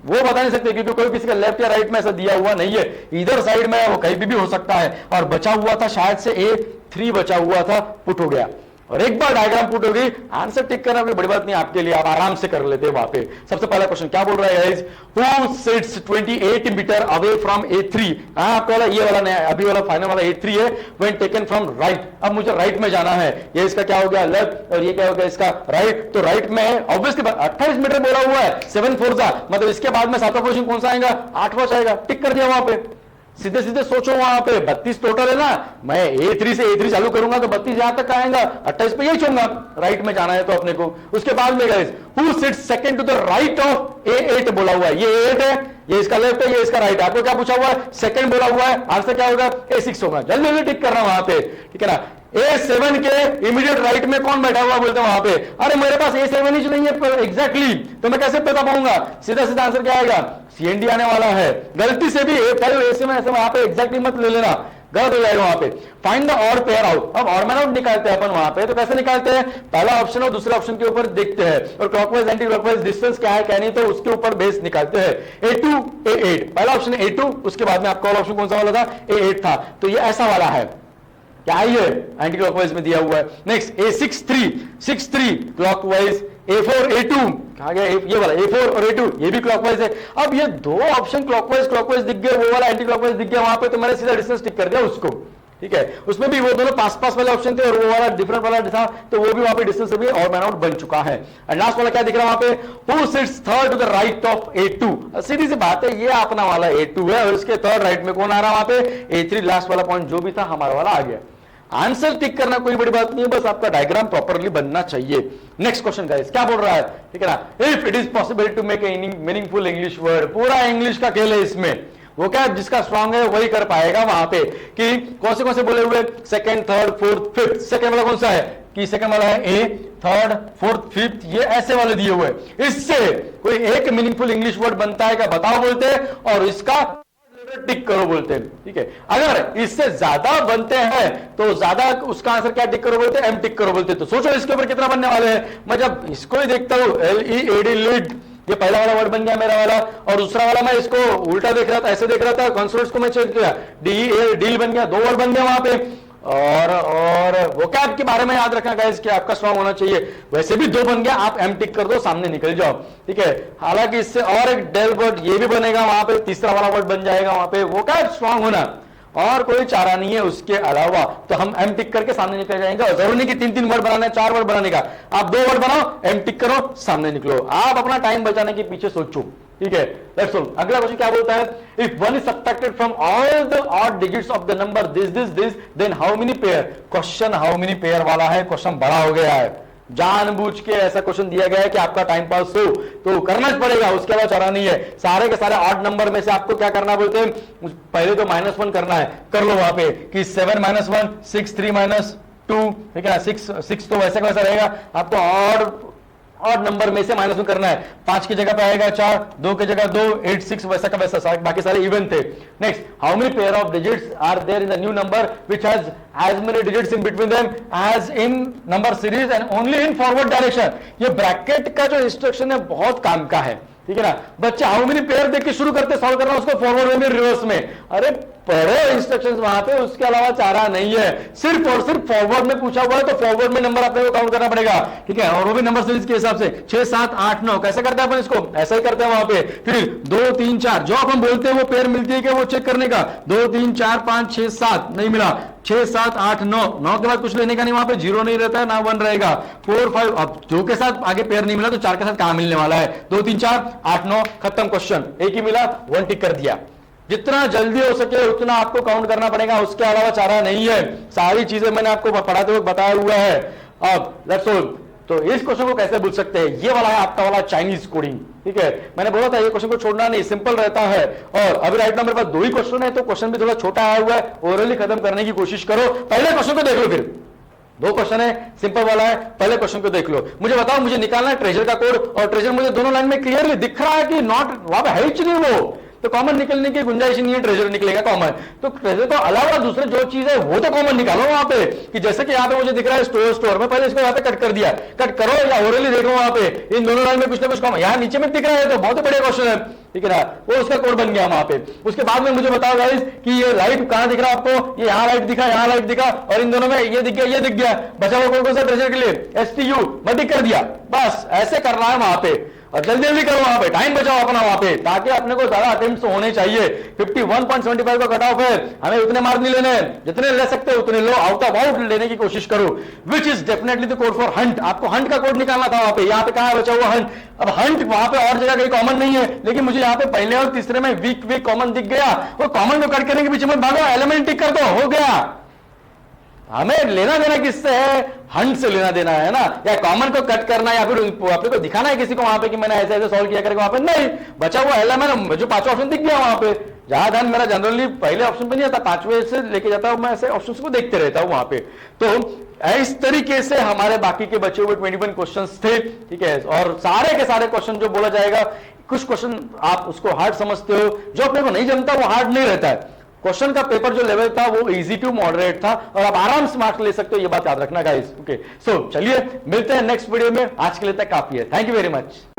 वो बता नहीं सकते, क्योंकि कोई किसी का लेफ्ट या राइट में ऐसा दिया हुआ नहीं है, इधर साइड में वो कहीं भी हो सकता है। और बचा हुआ था शायद से A3 बचा हुआ था, पुट हो गया, और एक बार डायग्राम पुट हो गई, आंसर टिक करना कोई बड़ी बात नहीं आपके लिए, आप आराम से कर लेते हैं वहां पे। सबसे पहला क्वेश्चन क्या बोल रहा है, who sits 28 metre away from A3। आपका वाला ये वाला नहीं, अभी वाला फाइनल वाला A3 है, व्हेन टेकन फ्रॉम राइट। अब मुझे राइट में जाना है, ये इसका क्या हो गया लेफ्ट, और ये क्या हो गया इसका राइट, तो राइट में है ऑब्वियसली 28 मीटर बोला हुआ है, 7 4 जा, मतलब इसके बाद में सातवां पोजीशन कौन सा आएगा, 8वां आएगा, टिक कर दिया वहां पे। सीधे सीधे सोचो, वहां पे 32 टोटल है ना, मैं A3 से A3 चालू करूंगा तो 32 यहां तक आएगा, 28 पे यही चूंगा, राइट में जाना है तो अपने को। उसके बाद में guys, who sits second to the right of A8 बोला हुआ है, ये A8 है, ये इसका लेफ्ट है, ये इसका राइट है। आपको क्या पूछा हुआ है, सेकंड बोला हुआ है, आंसर क्या होगा, A6 होगा। जल्दी जल्दी टिक करना वहां पे, ठीक है ना। A7 के इमीडिएट राइट में कौन बैठा हुआ बोलते हैं वहां पे, अरे मेरे पास A7 ही नहीं है एग्जैक्टली, तो मैं कैसे बता पाऊंगा, सीधा सीधा आंसर क्या आएगा, CND आने वाला है। गलती से भी A5 A7 ऐसे वहां पे एग्जैक्टली मत ले लेना, गलत हो जाएगा वहां पे। Find the odd pair out. अब ऑड मैन आउट निकालते हैं अपन वहां पे, तो कैसे निकालते हैं, पहला ऑप्शन और दूसरे ऑप्शन के ऊपर देखते हैं, और क्लॉकवाइज एंटी क्लॉकवाइज डिस्टेंस क्या है क्या नहीं, तो उसके ऊपर बेस निकालते हैं। A2 A8, पहला ऑप्शन A2, उसके बाद में आपका ऑप्शन कौन सा वाला था, A8 था, तो ये ऐसा वाला है, क्या है ये एंटी क्लॉकवाइज में दिया हुआ है। Next A6 3 clockwise, A4 A2 कहा गया, ये वाला A4 और A2 ये भी क्लॉकवाइज है। अब ये दो ऑप्शन क्लॉकवाइज दिख गए, वो वाला एंटी क्लॉकवाइज दिख गया वहां पे, तो मैंने सीधा डिस्टेंस टिक कर दिया उसको, ठीक है। उसमें भी वो दोनों पास पास वाले ऑप्शन थे और वो वाला डिफरेंट वाला था, तो वो भी वहां पे डिस्टेंस भी और मैन आउट बन चुका है। एंड लास्ट वाला क्या दिख रहा है वहां पे, who sits third to the right of A2। सीधी सी बात है, ये अपना वाला A2 है, और इसके थर्ड राइट में कौन आ रहा है वहां पे, A3, लास्ट वाला पॉइंट जो भी था हमारा वाला आ गया। आंसर टिक करना कोई बड़ी बात नहीं है, बस आपका डायग्राम प्रॉपर्ली बनना चाहिए। नेक्स्ट क्वेश्चन गाइस, क्या बोल रहा है, ठीक है ना, if it is possible to make a meaningful English word, पूरा इंग्लिश का खेल है इसमें, वो क्या जिसका स्ट्रांग है वही कर पाएगा वहां पे, कि कौन से बोले हुए, second third fourth fifth. Second वाला कौन सा है, कि सेकंड वाला है A, थर्ड फोर्थ फिफ्थ, ये ऐसे वाले दिए हुए, इससे कोई एक मीनिंगफुल इंग्लिश वर्ड बनता है क्या बताओ बोलते हैं, और इसका टिक करो बोलते हैं, ठीक है। अगर इससे ज्यादा बनते हैं तो ज्यादा उसका आंसर क्या टिक करो बोलते हैं, M टिक करो बोलते हैं। तो सोचो इसके ऊपर कितना बनने वाले हैं। मैं जब इसको ही देखता हूं LEAD लीड, ये पहला वाला वर्ड बन गया मेरा वाला, और दूसरा वाला मैं इसको उल्टा देख रहा था, ऐसे देख रहा था, कॉन्सोनेंट्स को मैं चेंज किया, DEA डील बन गया, दो वर्ड बन गया वहां पे। और वोकैब के बारे में याद रखना गाइस कि आपका स्ट्रांग होना चाहिए। वैसे भी 2 बन गया, आप एम टिक कर दो, सामने निकल जाओ, ठीक है। हालांकि इससे और एक डेल वर्ड ये भी बनेगा, वहां पे तीसरा वाला वर्ड बन जाएगा, वहां पे वोकैब स्ट्रांग होना और कोई चारा नहीं है उसके अलावा। तो हम एम टिक करके सामने निकल जाएंगे। और जरूरी नहीं कि 3-3 वर्ड बनाना है, 4 वर्ड बनाने का, आप 2 वर्ड बनाओ, एम टिक करो, सामने निकलो। आप अपना टाइम बचाने के पीछे सोचो, ठीक है। Let's solve. अगला क्वेश्चन क्या बोलता है, if 1 is subtracted from all the odd digits of the number this then how many pair. Question how many pair वाला है, क्वेश्चन बड़ा हो गया है, जानबूझ के ऐसा क्वेश्चन दिया गया है कि आपका टाइम पास हो तो करना पड़ेगा, उसके बाद चारा नहीं है। सारे के सारे ऑड नंबर में से आपको क्या करना बोलते हैं, पहले तो -1 करना है, कर लो वहां पे कि 7 - 1 6 3 - 2, ठीक है। 6 तो वैसे का वैसा रहेगा, आपको ऑड नंबर में से -1 करना है। 5 की जगह पे आएगा 4, 2 की जगह 2, 8 6 वैसा का वैसा, बाकी सारे इवन थे। Next, how many pair of digits are there in the new number which has as many digits in between them as in number series and only in forward direction। ये ब्रैकेट का जो इंस्ट्रक्शन है बहुत काम का है, ठीक है ना। बच्चे हाउ मेनी पेयर देख के शुरू करते सॉल्व करना, उसको फॉरवर्ड में रिवर्स में, अरे पढ़ो इंस्ट्रक्शंस वहां पे, उसके अलावा चारा नहीं है। सिर्फ और सिर्फ फॉरवर्ड में पूछा हुआ है तो फॉरवर्ड में नंबर अपने को काउंट करना पड़ेगा, ठीक है। और वो भी नंबर सीरीज के हिसाब से 6 7 8 9 कैसे करते हैं अपन इसको, ऐसा ही करते हैं वहां पे। फिर 2 3 4 जो अपन बोलते हैं वो पेयर मिलती है क्या, वो चेक करने का। 2 3 4 5 6 7 नहीं मिला, 6 7 8 9 9 के बाद कुछ लेने का नहीं, वहां पे 0 नहीं रहता है ना 1 रहेगा। 4 5 अब 2 के साथ आगे पेयर नहीं मिला तो 4 के साथ कहां मिलने वाला है। 2 3 4 8 9 खत्म क्वेश्चन, एक ही मिला, 1 टिक कर दिया। जितना जल्दी हो सके उतना आपको काउंट करना पड़ेगा, उसके अलावा चारा नहीं है। सारी चीजें मैंने आपको पढ़ाते हुए बताया हुआ है। अब लेट्स सॉल्व। तो इस क्वेश्चन को कैसे पूछ सकते हैं, ये वाला है आपका वाला चाइनीज कोडिंग, ठीक है। मैंने बोला था ये क्वेश्चन को छोड़ना नहीं, सिंपल रहता है। और अभी राइट नंबर पर 2 ही क्वेश्चन है तो क्वेश्चन भी थोड़ा छोटा आया हुआ है, ओरली खत्म करने की कोशिश करो। पहले क्वेश्चन को देख लो, फिर 2 क्वेश्चन है, सिंपल वाला है, पहले क्वेश्चन को देख लो। मुझे बताओ, मुझे निकालना है ट्रेजर का कोड, और ट्रेजर मुझे दोनों लाइन में क्लियरली दिख रहा है कि नॉट, वहां पे है ही नहीं वो, तो कॉमन निकलने की गुंजाइश नहीं है, ट्रेजर निकलेगा कॉमन। तो ट्रेजर को अलावा दूसरे जो चीज है वो तो कॉमन निकालो वहां पे, कि जैसे कि यहाँ पे मुझे दिख रहा है स्टोर में, पहले इसको यहाँ पे कट कर दिया, कट करो या ओरली देखो वहां पे, इन दोनों लाइन में कुछ ना कुछ कॉमन, यहाँ नीचे में दिख रहा है तो बहुत बड़े क्वेश्चन है, ठीक है ना। वो उसका कोड बन गया वहां पे। उसके बाद में मुझे बताओ गाइस कि ये लाइट कहां दिख रहा है आपको, ये यहाँ लाइट दिखा, यहाँ लाइट दिखा, और इन दोनों में ये दिख गया, ये दिख गया, बचा हुआ कौन सा ट्रेजर के लिए, STU, मैं टिक कर दिया। बस ऐसे करना है वहां पे, और जल्दी जल्दी करो वहां पे, टाइम बचाओ अपना वहां पे, ताकि अपने को ज्यादा अटेम्प्ट्स होने चाहिए। 51.75 का कट ऑफ है, हमें उतने मार्क नहीं लेने, जितने ले सकते हो उतने लो, आउट ऑफ आउट लेने की कोशिश करो, which is definitely the code for Hunt. आपको हंट का कोड निकालना था वहां पे, यहाँ पे कहां बचा हुआ हंट। अब हंट वहां पे और जगह कहीं कॉमन नहीं है, लेकिन मुझे यहाँ पे पहले और तीसरे में वीक कॉमन दिख गया, वो कॉमन को कट करने के पीछे मत भागो, एलिमेंट टिक कर दो, हो गया। हमें लेना देना किससे है, हंट से लेना देना है ना, या कॉमन को कट करना, या फिर अपने को दिखाना है किसी को वहां पे कि मैंने ऐसे ऐसे सॉल्व किया करके, वहां पे नहीं, बचा हुआ एलिमेंट जो 5वां ऑप्शन दिख गया वहां पे। जहां ध्यान मेरा जनरली पहले ऑप्शन पे नहीं आता, 5वें से लेके जाता हूं मैं, ऐसे ऑप्शन को देखते रहता हूं वहां पे। तो इस तरीके से हमारे बाकी के बचे हुए 21 क्वेश्चंस थे, ठीक है। और सारे के सारे क्वेश्चन जो बोला जाएगा, कुछ क्वेश्चन आप उसको हार्ड समझते हो, जो अपने को नहीं जमता वो हार्ड नहीं रहता है। क्वेश्चन का पेपर जो लेवल था वो इजी टू मॉडरेट था, और आप आराम से मार्क्स ले सकते हो, ये बात याद रखना गाइस, ओके। सो चलिए मिलते हैं नेक्स्ट वीडियो में, आज के लिए तक काफी है, थैंक यू वेरी मच।